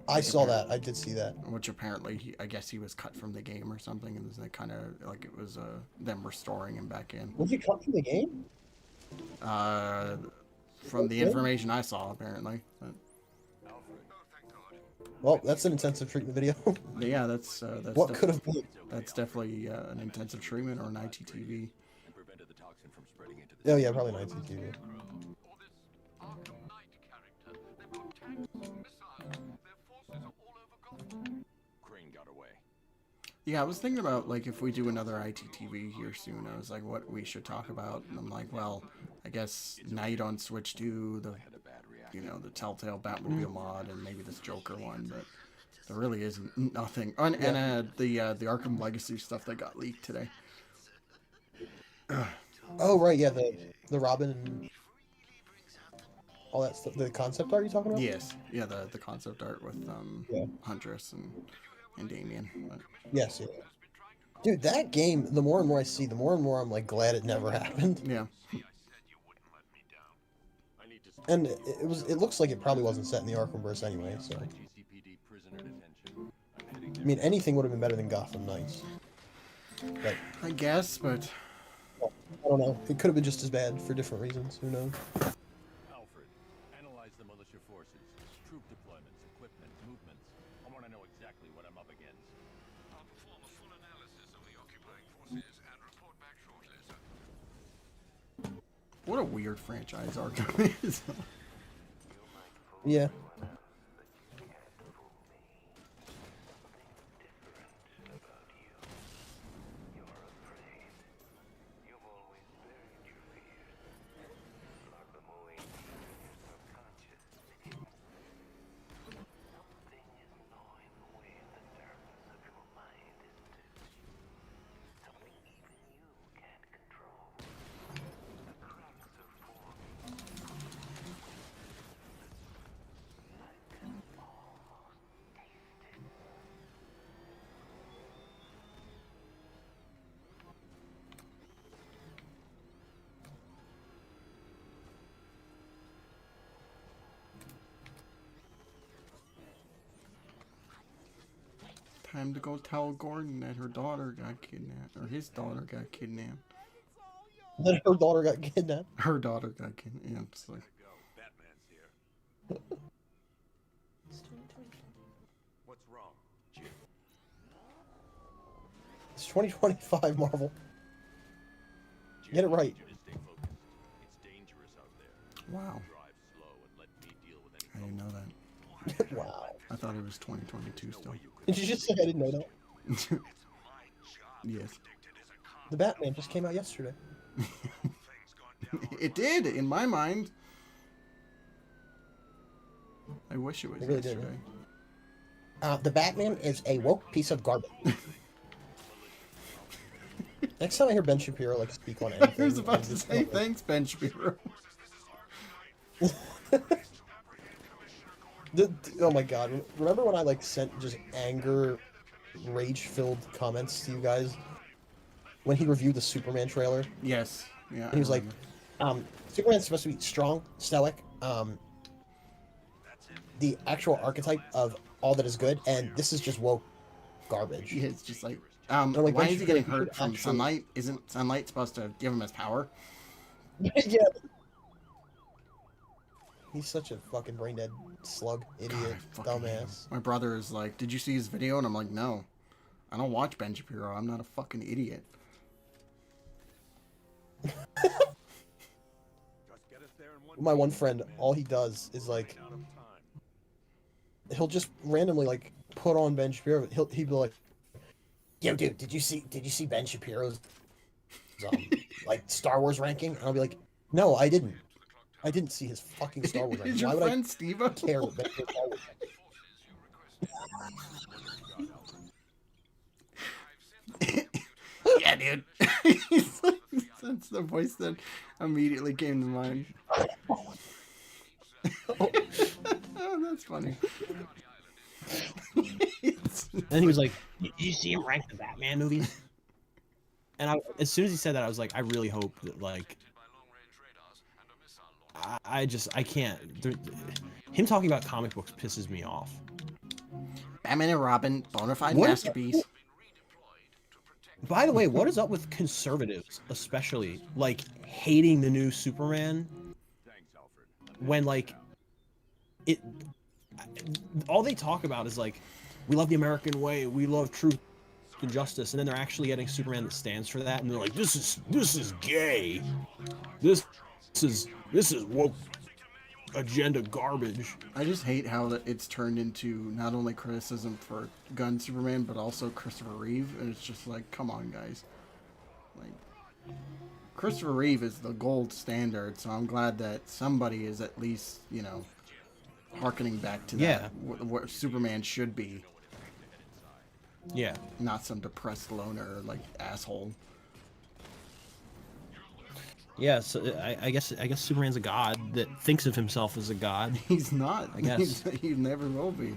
I saw that. I did see that. which apparently I guess he was cut from the game or something, and it was like kind of like it was them restoring him back in. Was he cut from the game? From the information I saw, apparently. But, Well, that's an intensive treatment video. yeah, that's What could have been? That's definitely an intensive treatment or an ITTV. And prevented the toxin from spreading into the Oh yeah, probably 19TV. Or this Arkham Knight character. They've got tanks, missiles. Their forces are all over Gotham. Crane got away. Yeah, I was thinking about like if we do another ITTV here soon. I was like, what we should talk about, and I'm like, well, I guess Night on Switch 2, the Had a bad reaction. the Telltale Batmobile mod, and maybe this Joker one, but there really isn't nothing. And the Arkham Legacy stuff that got leaked today. Oh right, yeah, the Robin and all that stuff. The concept art you talking about? Yes, yeah, the concept art with Yeah. Huntress and Damien. But, Yes, yeah. Dude, that game, the more and more I see, the more and more I'm like glad it never happened. yeah, And it looks like it probably wasn't set in the Arkhamverse anyway, so. I mean, anything would have been better than Gotham Knights. But I guess, but I don't know. It could have been just as bad for different reasons. Who knows? Alfred, analyze the militia forces, troop deployments, equipment, movements. I want to know exactly what I'm up against. I'll perform a full analysis of the occupying forces and report back shortly, sir. what a weird franchise Arkham is. Yeah. Time to go tell Gordon that her daughter got kidnapped, or his daughter got kidnapped. That her daughter got kidnapped. Her daughter got kidnapped. Yeah, it's like, Batman's here. It's 2020. What's wrong, Jim? It's 2025, Marvel. Get it right. You to stay focused. It's dangerous out there. wow, Drive slow and let me deal with any I didn't know that. Wow. I thought it was 2022 still. Did you just say I didn't know that? Yes. The Batman just came out yesterday. It did, in my mind. I wish it was It really did, yesterday. The Batman is a woke piece of garbage. Next time I hear Ben Shapiro like speak on anything, I was about to just say like, thanks, Ben Shapiro. oh my god! Remember when I like sent just anger, rage-filled comments to you guys when he reviewed the Superman trailer? Yes. Yeah. And he was like, Superman's supposed to be strong, stoic, the actual archetype of all that is good, and this is just woke garbage. yeah, it's just like, like, why Ben is he getting Shapiro hurt from actually- sunlight? Isn't sunlight supposed to give him his power? Yeah. He's such a fucking brain dead slug, idiot, God, I fucking hate him. dumbass. My brother is like, did you see his video? And I'm like, no. I don't watch Ben Shapiro. I'm not a fucking idiot. Just get us there in My one friend, all he does is like, out of time. he'll just randomly like put on Ben Shapiro. He'd be like, "Yo, dude, did you see Ben Shapiro's like Star Wars ranking?" And I'll be like, "No, I didn't. I didn't see his fucking Star Wars ranking. Is your Why would friend Steve? I care what Ben Shapiro Yeah, dude. That's the voice that immediately came to mind. Oh, that's funny. And he was like, "Did you see him rank the Batman movies?" And as soon as he said that, I was like, I really hope that like, I can't. Him talking about comic books pisses me off. Batman and Robin, bona fide What? masterpiece. By the way, what is up with conservatives, especially like hating the new Superman? When like it, all they talk about is like, we love the American way, we love truth and justice, and then they're actually getting Superman that stands for that, and they're like, this is gay, this is woke agenda garbage. I just hate how that it's turned into not only criticism for Gunn Superman, but also Christopher Reeve, and it's just like, come on, guys. Like, Christopher Reeve is the gold standard, so I'm glad that somebody is at least, you know, hearkening back to that, what Superman should be. Yeah. Not some depressed loner, like, asshole. Yeah, so I guess Superman's a god that thinks of himself as a god. He's not. I guess. He never will be.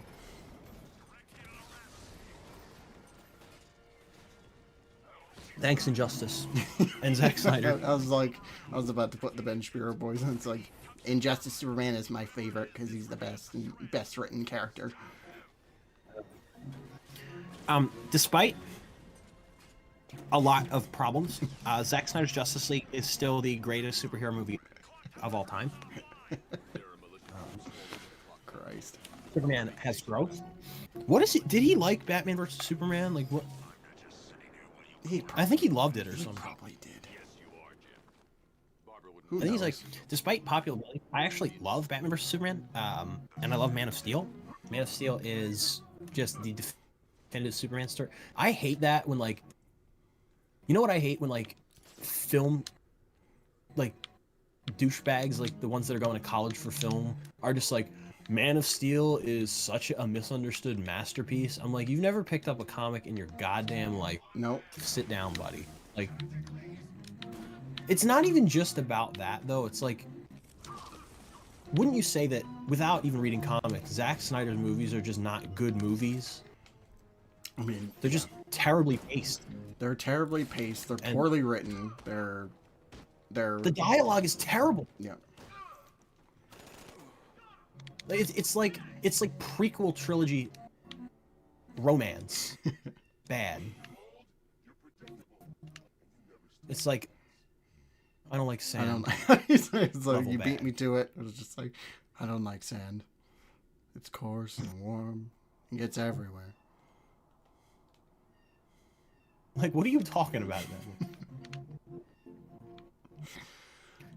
Thanks, Injustice. And Zack Snyder. I was about to put the Ben Shapiro boys, and it's like, Injustice Superman is my favorite because he's the best and best written character. Despite a lot of problems, Zack Snyder's Justice League is still the greatest superhero movie of all time. Christ. Superman has growth. What is it? Did he like Batman versus Superman? Like what? I think he loved it or something. Probably did. I think he's like, despite popularity, I actually love Batman vs Superman, and I love Man of Steel. Man of Steel is just the definitive Superman story. I hate that when like, you know what I hate when like, film, like, douchebags like the ones that are going to college for film are just like, Man of Steel is such a misunderstood masterpiece. I'm like, you've never picked up a comic in your goddamn life. Nope. Sit down, buddy. Like. It's not even just about that, though. It's like, wouldn't you say that without even reading comics, Zack Snyder's movies are just not good movies? I mean, they're just terribly paced. They're terribly paced. They're poorly written. They're. The dialogue is terrible. Yeah. It's like prequel trilogy romance. Bad. It's like. I don't like sand. It's like you beat me to it. It was just like, I don't like sand. It's coarse and warm. It gets everywhere. Like, what are you talking about, man?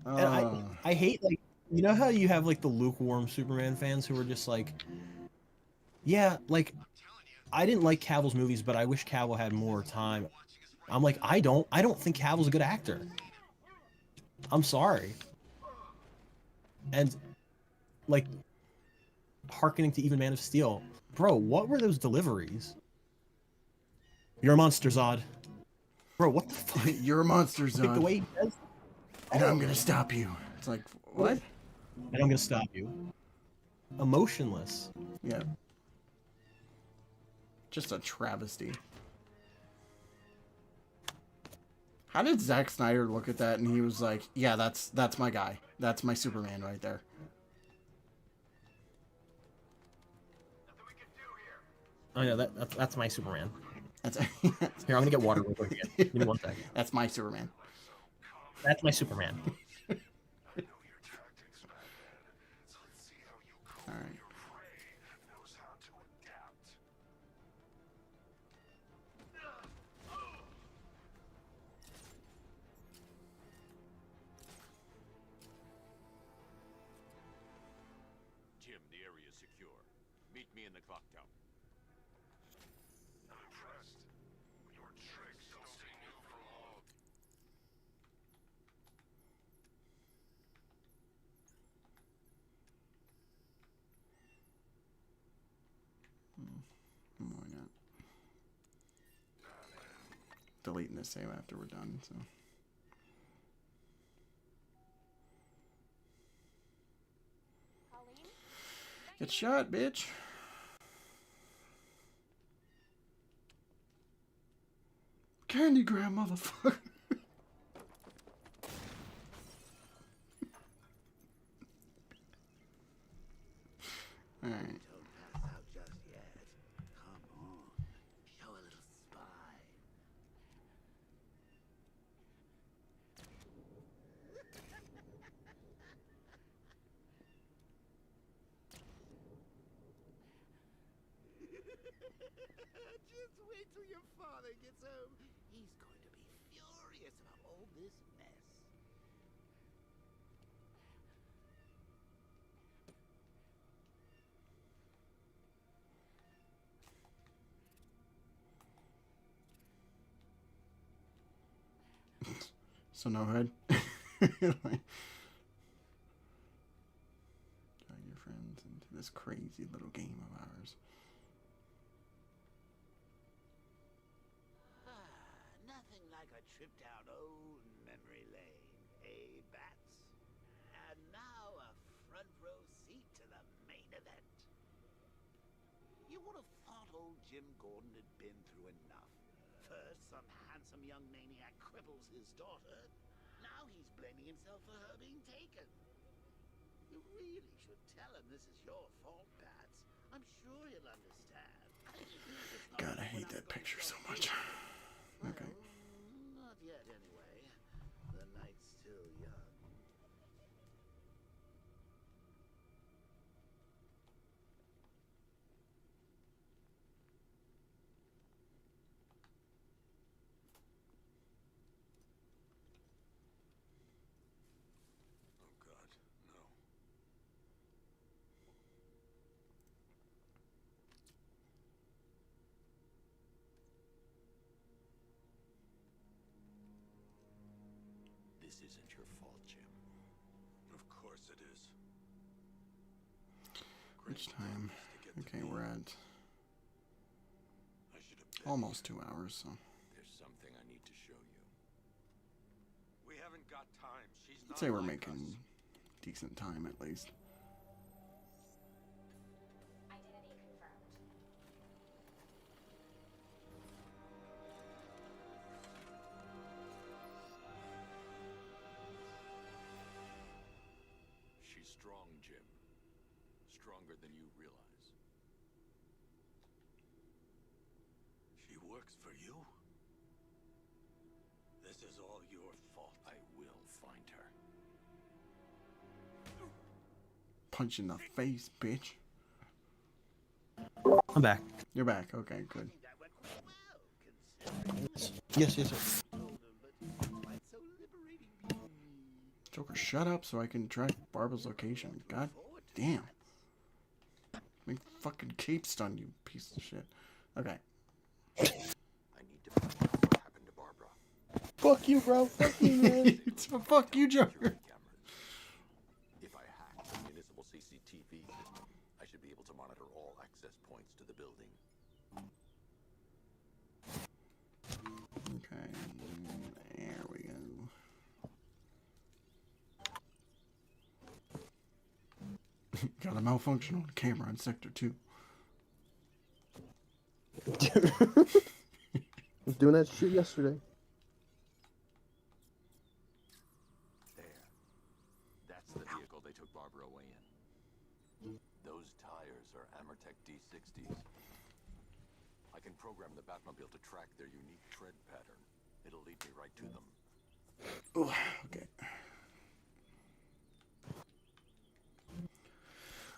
And I hate, like, you know how you have, like, the lukewarm Superman fans who are just like, yeah, like, I didn't like Cavill's movies, but I wish Cavill had more time. I'm like, I don't think Cavill's a good actor. I'm sorry. And, like, hearkening to even Man of Steel. Bro, what were those deliveries? You're a monster, Zod. Bro, what the fuck? You're a monster, Zod. Like, the way he does. And I'm gonna stop you. It's like, what? And I'm gonna stop you. Emotionless. Yeah. Just a travesty. How did Zack Snyder look at that and he was like, yeah, that's my guy. That's my Superman right there. Oh yeah, that's my Superman. That's Here, I'm gonna get water real quick again. Give me one second. That's my Superman. That's my Superman. All right. Jim, the area is secure. Meet me in the clock tower. Not impressed. Your tricks don't stay new for long. Why not? Deleting this save after we're done, so. Get shot, bitch. Candy grab, motherfucker. All right. Just wait till your father gets home. He's going to be furious about all this mess. So no head. Drag your friends into this crazy little game of ours. Nothing like a trip down old memory lane, eh, Bats? And now a front row seat to the main event. You would have thought old Jim Gordon had been through enough. First, some handsome young maniac cripples his daughter. Now he's blaming himself for her being taken. You really should tell him this is your fault, Bats. I'm sure he'll understand. He's just not God, I hate that picture so much. Okay. Not yet, anyway. The night's still young. Oh God, no. This isn't your fault, Jim. Of course it is. Which time? Okay, we're at I should have bet almost 2 hours, so there's something I need to show you. We haven't got time. She's I'd not say we're like making us. decent time at least. Identity confirmed. She's strong, Jim. Stronger than you realize. She works for you? This is all your fault. I will find her. Punch in the face, bitch. I'm back. You're back. Okay, good. That went quite well, considering. Yes, yes, yes. Told him, but quite so liberating being me. Joker, shut up so I can track Barbara's location. God damn. Make fucking cape stun, you piece of shit. Okay. I need to find out what happened to Barbara. Fuck you, bro. Fuck you, man. Fuck you, Joker. Security cameras. If I hack the municipal CCTV system, I should be able to monitor all access points to the building. Okay. There we go. Got a malfunction on the camera in Sector 2. was doing that shit yesterday. There. That's the vehicle they took Barbara away in. Those tires are Amertec D60s. I can program the Batmobile to track their unique tread pattern. It'll lead me right to them. Oh, okay.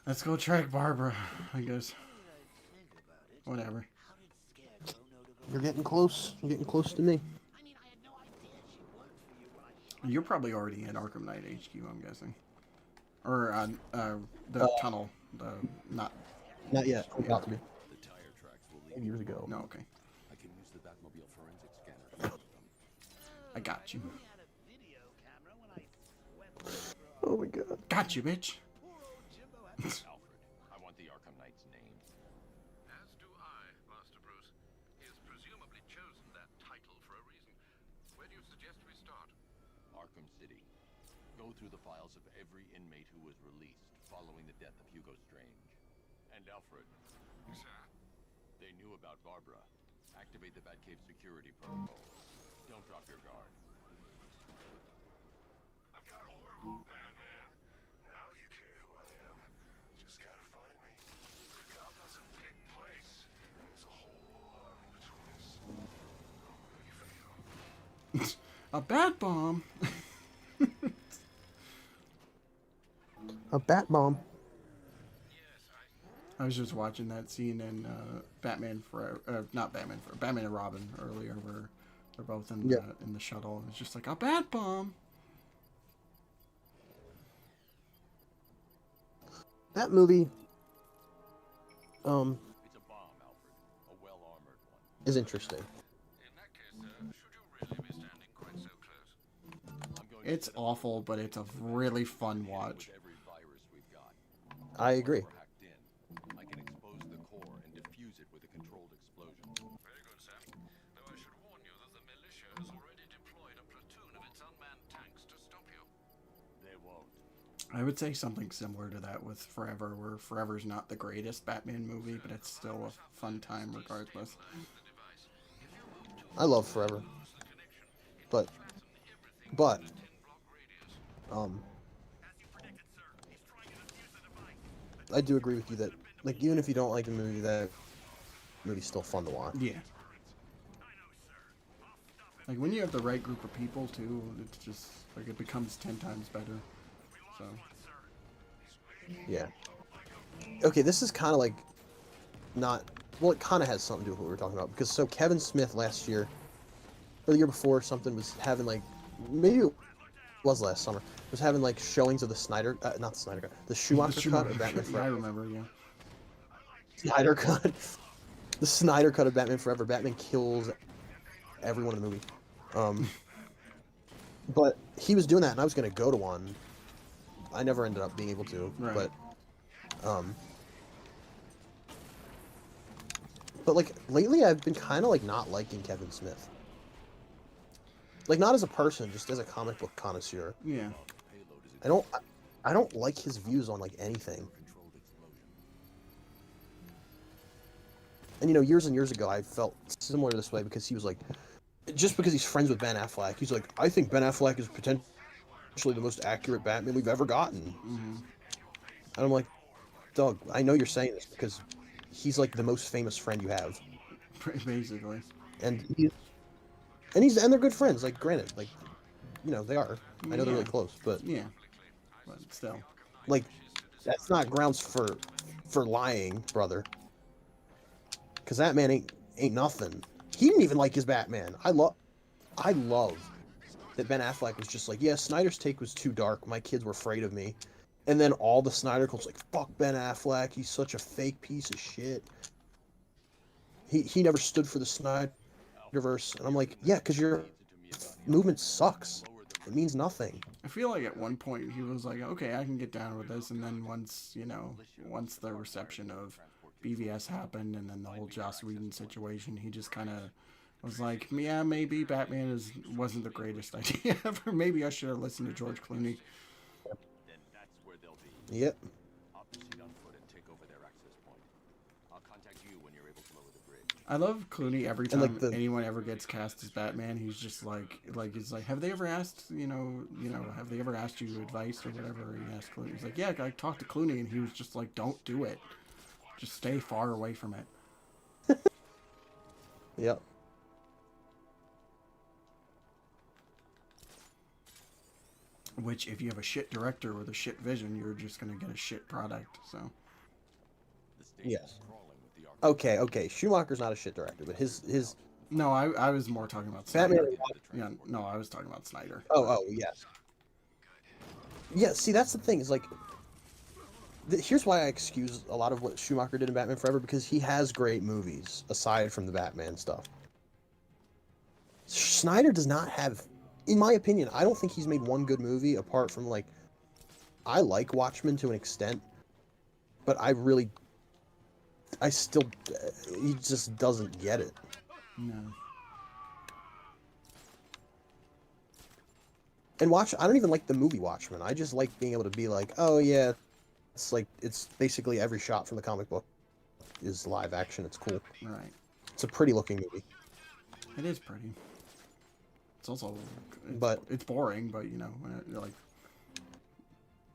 Let's go track Barbara, I guess. Whatever. You're getting close. You're getting close to me. You're probably already in Arkham Knight HQ, I'm guessing. Or the tunnel. Not yet. I'm about to be. The tire tracks will lead Years ago. No, okay. I can use the Batmobile forensic scanner to find them. I got you. Oh my god. Got you, bitch. Alfred, I want the Arkham Knight's name. As do I, Master Bruce. He has presumably chosen that title for a reason. Where do you suggest we start? Arkham City. Go through the files of every inmate who was released following the death of Hugo Strange. And Alfred. Sir. They knew about Barbara. Activate the Batcave security protocol. Don't drop your guard. I've got all the room, Batman. Now you care who I am. Just gotta find me. Gotham's a big place. There's a whole lot in between us. I'm ready for you. A bat bomb. A bat bomb. I was just watching that scene in Batman for not Batman for Batman and Robin earlier, where they're both in the shuttle. It's just like a bat bomb. That movie, It's a bomb, Alfred. A well-armored one. is interesting. In that case, should you really be standing quite so close? I'm going It's awful, but it's a really fun watch. with every virus we've got. I agree. We're hacked in. I can expose the core and defuse it with a controlled explosion. Very good, sir. Though I should warn you that the militia has already deployed a platoon of its unmanned tanks to stop you. They won't. I would say something similar to that with Forever, where Forever's not the greatest Batman movie, but it's still a fun time regardless. I love Forever. But I do agree with you that, like, even if you don't like the movie, that movie's still fun to watch. Yeah. Like when you have the right group of people too, it's just like it becomes 10 times better. So. Yeah. Okay, this is kind of like not. Well, it kind of has something to do with what we were talking about because so Kevin Smith last year or the year before something was having like maybe it was last summer was having like showings of the Snyder not the Snyder cut the Schumacher cut of Batman Forever. I remember, yeah. Snyder cut. The Snyder cut of Batman Forever. Batman kills everyone in the movie. But he was doing that, and I was going to go to one. I never ended up being able to, right. But like lately, I've been kind of like not liking Kevin Smith. Like not as a person, just as a comic book connoisseur. Yeah. I don't like his views on like anything. And you know, years and years ago, I felt similar this way because he was like, just because he's friends with Ben Affleck, he's like, I think Ben Affleck is potentially the most accurate Batman we've ever gotten. Mm-hmm. And I'm like, Doug, I know you're saying this because he's like the most famous friend you have. Basically. And they're good friends. Like, granted, like, you know, they are. I know they're really close, but yeah, but still, like, that's not grounds for lying, brother. Because that man ain't nothing. He didn't even like his Batman. I love that Ben Affleck was just like, yeah, Snyder's take was too dark. My kids were afraid of me. And then all the Snyder cults like, fuck Ben Affleck. He's such a fake piece of shit. He never stood for the Snyderverse. And I'm like, yeah, because your movement sucks. It means nothing. I feel like at one point he was like, okay, I can get down with this. And then once the reception of BVS happened and then the whole Joss Whedon situation, he just kind of was like, yeah, maybe Batman wasn't the greatest idea ever. Maybe I should have listened to George Clooney. Yep. I love Clooney every time anyone ever gets cast as Batman. He's just like it's like, have they ever asked have they ever asked you advice or whatever? He asked Clooney. He's like, yeah, I talked to Clooney, and he was just like, don't do it. Just stay far away from it. Yep. Which, if you have a shit director with a shit vision, you're just gonna get a shit product. So. Yes. Okay. Schumacher's not a shit director, but his. No, I was more talking about Snyder. Yeah, no, I was talking about Snyder. Oh, yes. Yeah, see, that's the thing. Is like, here's why I excuse a lot of what Schumacher did in Batman Forever, because he has great movies aside from the Batman stuff. Snyder does not have, in my opinion, I don't think he's made one good movie apart from like, I like Watchmen to an extent, but I still, he just doesn't get it. No. And I don't even like the movie Watchmen. I just like being able to be like, oh yeah, it's basically every shot from the comic book is live action. It's cool. Right. It's a pretty looking movie. It is pretty. It's also, it's boring, but you're like.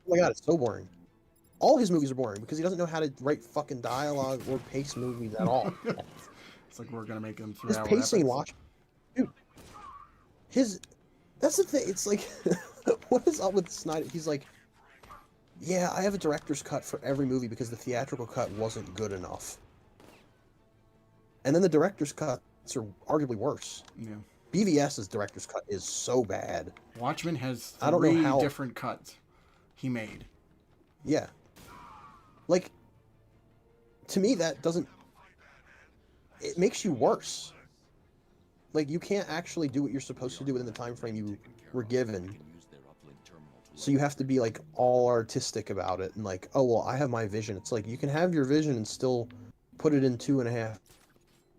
Oh my god, it's so boring. All his movies are boring because he doesn't know how to write fucking dialogue or pace movies at all. It's like we're gonna make them 3 his hour pacing, epics. Dude. That's the thing. It's like, what is up with Snyder? He's like, yeah, I have a director's cut for every movie because the theatrical cut wasn't good enough. And then the director's cuts are arguably worse. Yeah. BVS's director's cut is so bad. Watchmen has 3 I don't know how different cuts he made. Yeah. Like, to me, that doesn't. It makes you worse. Like, you can't actually do what you're supposed to do within the time frame you were given. So you have to be, like, all artistic about it. And, like, oh, well, I have my vision. It's like, you can have your vision and still put it in 2.5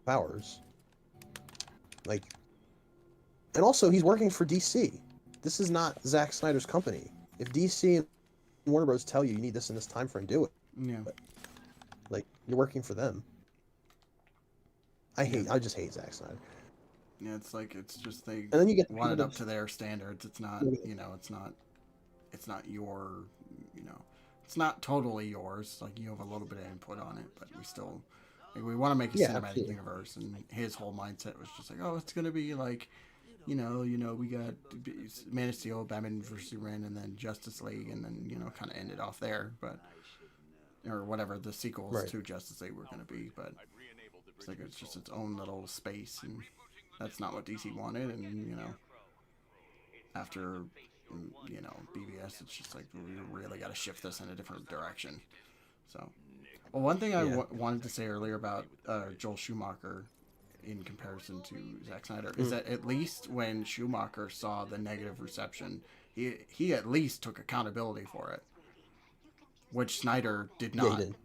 hours. Like, and also, he's working for DC. This is not Zack Snyder's company. If DC and Warner Bros. Tell you need this in this time frame, do it. Yeah. But, like, you're working for them. I just hate Zack Snyder. Yeah, it's just they and then you get want it up to their standards. It's not, it's not your, it's not totally yours. Like, you have a little bit of input on it, but we still Like, we want to make a Yeah, cinematic absolutely. universe, and his whole mindset was just like, oh, it's gonna be like, we got Man of Steel, Batman vs Superman, and then Justice League, and then kind of ended off there, but or whatever the sequels Right. to Justice League were gonna be, but it's like it's just its own little space, and that's not what DC wanted, and after BBS, it's just like we really got to shift this in a different direction. So, well, one thing I Yeah. wanted to say earlier about Joel Schumacher in comparison to Zack Snyder is that at least when Schumacher saw the negative reception, he at least took accountability for it, which Snyder did Yeah, he not. did.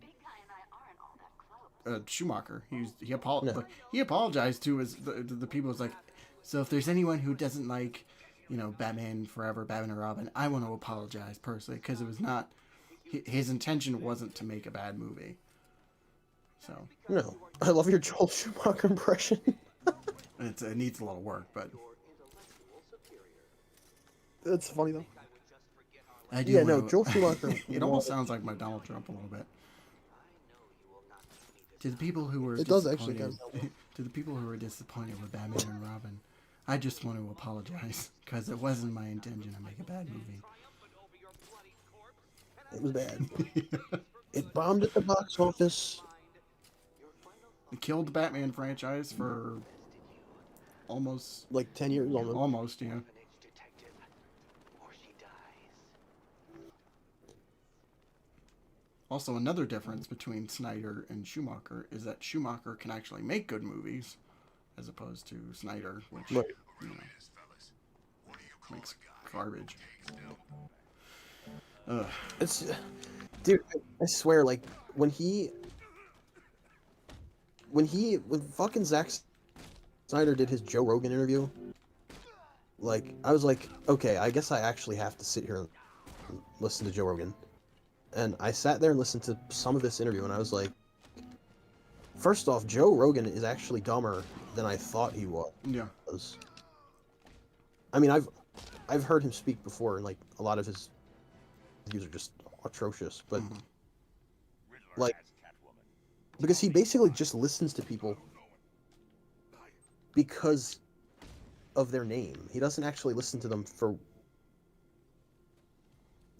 Schumacher, No. he apologized to the people. Was like, so if there's anyone who doesn't like, Batman Forever, Batman and Robin, I want to apologize personally because it was not his intention wasn't to make a bad movie. So No. I love your Joel Schumacher impression. it needs a little work, but That's funny though. I do. Yeah, no, Joel Schumacher. It almost sounds like my Donald Trump a little bit. To the people who were It does actually disappointed, to the people who were disappointed with Batman and Robin, I just want to apologize because it wasn't my intention to make a bad movie. It was bad. It bombed at the box office. It killed the Batman franchise for almost like 10 years almost. Almost, yeah. Also, another difference between Snyder and Schumacher is that Schumacher can actually make good movies, as opposed to Snyder, which makes garbage. Ugh. It's, dude, I swear, like when fucking Zack Snyder did his Joe Rogan interview, like I was like, okay, I guess I actually have to sit here and listen to Joe Rogan. And I sat there and listened to some of this interview, and I was like, first off, Joe Rogan is actually dumber than I thought he was. Yeah. I mean, I've heard him speak before, and like a lot of his views are just atrocious, but like, because he basically just listens to people because of their name. He doesn't actually listen to them for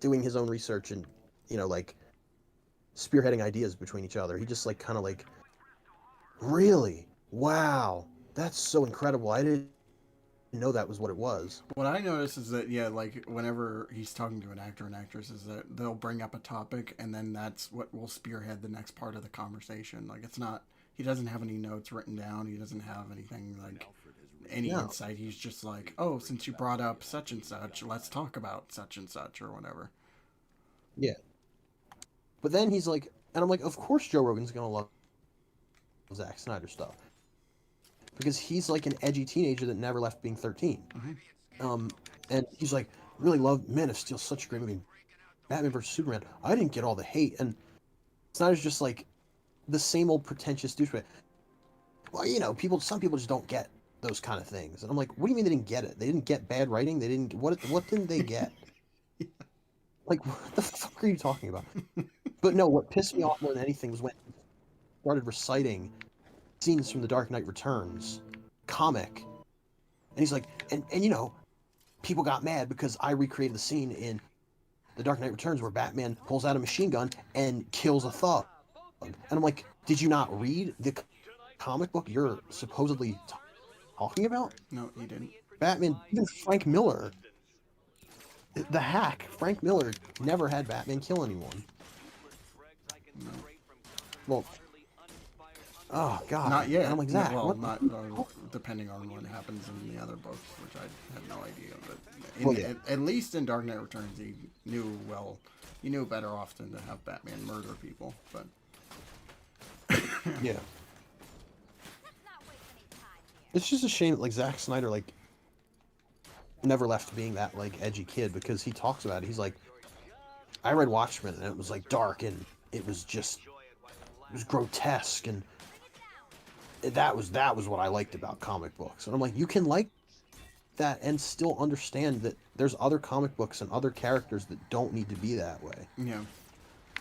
doing his own research and like spearheading ideas between each other. He just like kind of like, really? Wow, that's so incredible. I didn't know that was what it was. What I notice is that like whenever he's talking to an actor and actress, is that they'll bring up a topic and then that's what will spearhead the next part of the conversation. Like it's not, he doesn't have any notes written down. He doesn't have anything like any insight. He's just like, oh, since you brought up such and such, let's talk about such and such or whatever. Yeah. But then he's like, and I'm like, of course Joe Rogan's gonna love Zack Snyder stuff. Because he's like an edgy teenager that never left being 13. And he's like, really loved Man of Steel, such a great movie. Batman vs Superman, I didn't get all the hate. And Snyder's just like the same old pretentious douchebag. Well, some people just don't get those kind of things. And I'm like, what do you mean they didn't get it? They didn't get bad writing? They didn't what didn't they get? Like, what the fuck are you talking about? But no, what pissed me off more than anything was when he started reciting scenes from The Dark Knight Returns comic. And he's like, and people got mad because I recreated the scene in The Dark Knight Returns where Batman pulls out a machine gun and kills a thug. And I'm like, did you not read the comic book you're supposedly talking about? No, he didn't. Batman, even Frank Miller, the hack, Frank Miller, never had Batman kill anyone. No. Well, oh god, not yet. And I'm like, Zach, well, what? not depending on what happens in the other books, which I have no idea. But at least in Dark Knight Returns, he knew better off than to have Batman murder people. But yeah, it's just a shame that like Zack Snyder like never left being that like edgy kid, because he talks about it. He's like, I read Watchmen and it was like dark and it was grotesque, and that was what I liked about comic books. And I'm like, you can like that and still understand that there's other comic books and other characters that don't need to be that way. Yeah.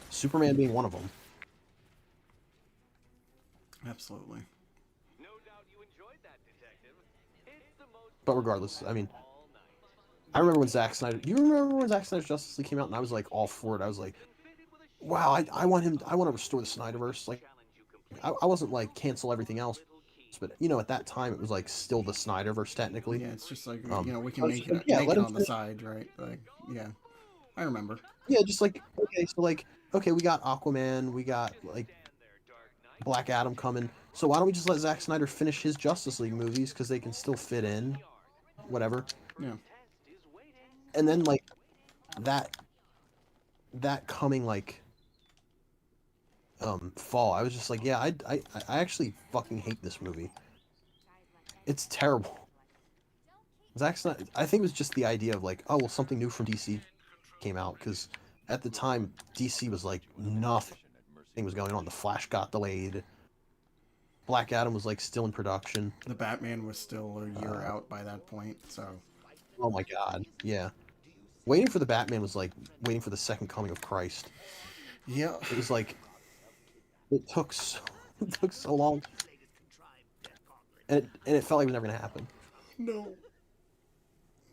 Superman being one of them. Absolutely. But regardless, I mean, I remember when Zack Snyder. Do you remember when Zack Snyder's Justice League came out? And I was like all for it. I was like, wow, I want him. I want to restore the Snyderverse. Like, I wasn't like cancel everything else, but you know, at that time it was like still the Snyderverse technically. Yeah, it's just like we I can was make just it like, yeah, make let it him on the finish. side, right? Like, yeah, I remember. Yeah, just like okay, so like okay, we got Aquaman, we got like Black Adam coming. So why don't we just let Zack Snyder finish his Justice League movies because they can still fit in, whatever. Yeah. And then like that coming like fall, I was just like, yeah, I actually fucking hate this movie. It's terrible. Zack Snyder, I think it was just the idea of like, oh well, something new from DC came out because at the time DC was like nothing was going on. The Flash got delayed. Black Adam was like still in production. The Batman was still a year out by that point, so. Oh my god, yeah. Waiting for the Batman was like waiting for the second coming of Christ. Yeah. It was like it took so long, and it felt like it was never gonna happen. No.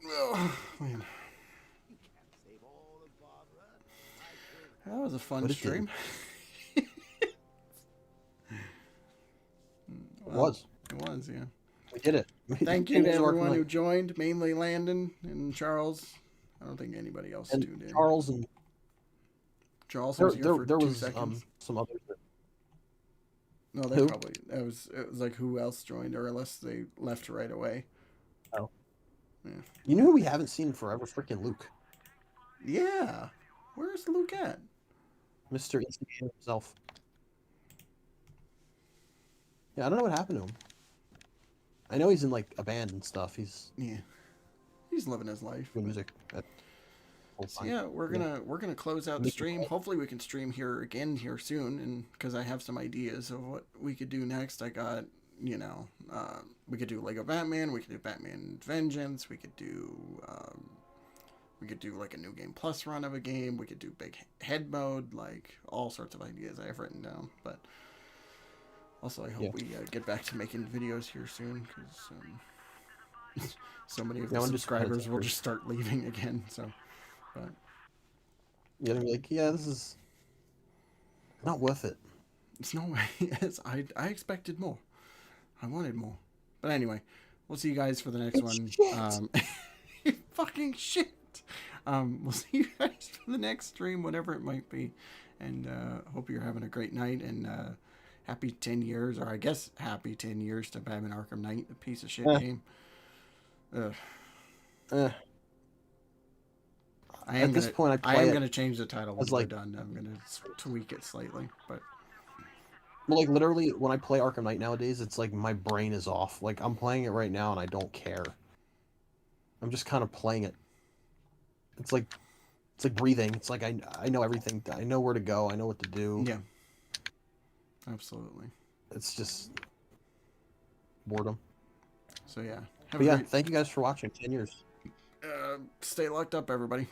Oh, man. That was a fun stream. Well, it was, yeah. We did it. Thank you to everyone who joined, mainly Landon and Charles. I don't think anybody else tuned in. Charles and Charles was here for there 2 was seconds. some others. No, they probably it was like who else joined, or unless they left right away. Oh. Yeah. You know who we haven't seen in forever? Freaking Luke. Yeah. Where's Luke at? Mr. Instigator himself. Yeah, I don't know what happened to him. I know he's in like a band and stuff. He's living his life. Doing music. So yeah, we're gonna close out the stream. Hopefully we can stream here again here soon, and because I have some ideas of what we could do next. I got we could do Lego Batman. We could do Batman Vengeance. We could do like a new game plus run of a game. We could do big head mode, like all sorts of ideas I have written down. But also I hope we get back to making videos here soon, because so many of the subscribers will just start leaving again. So, but yeah, they're like, yeah, this is not worth it. It's no way. I expected more. I wanted more. But anyway, we'll see you guys for the next one. Fucking shit. We'll see you guys for the next stream, whatever it might be. And hope you're having a great night. And happy 10 years, or I guess happy 10 years to Batman Arkham Knight, a piece of shit game. I am gonna change the title when we're done. I'm gonna tweak it slightly, but. Well, like literally, when I play Arkham Knight nowadays, it's like my brain is off. Like I'm playing it right now and I don't care. I'm just kind of playing it. It's like breathing. It's like I know everything. I know where to go. I know what to do. Yeah. Absolutely. It's just boredom. So yeah. But yeah, thank you guys for watching. 10 years. Stay locked up, everybody.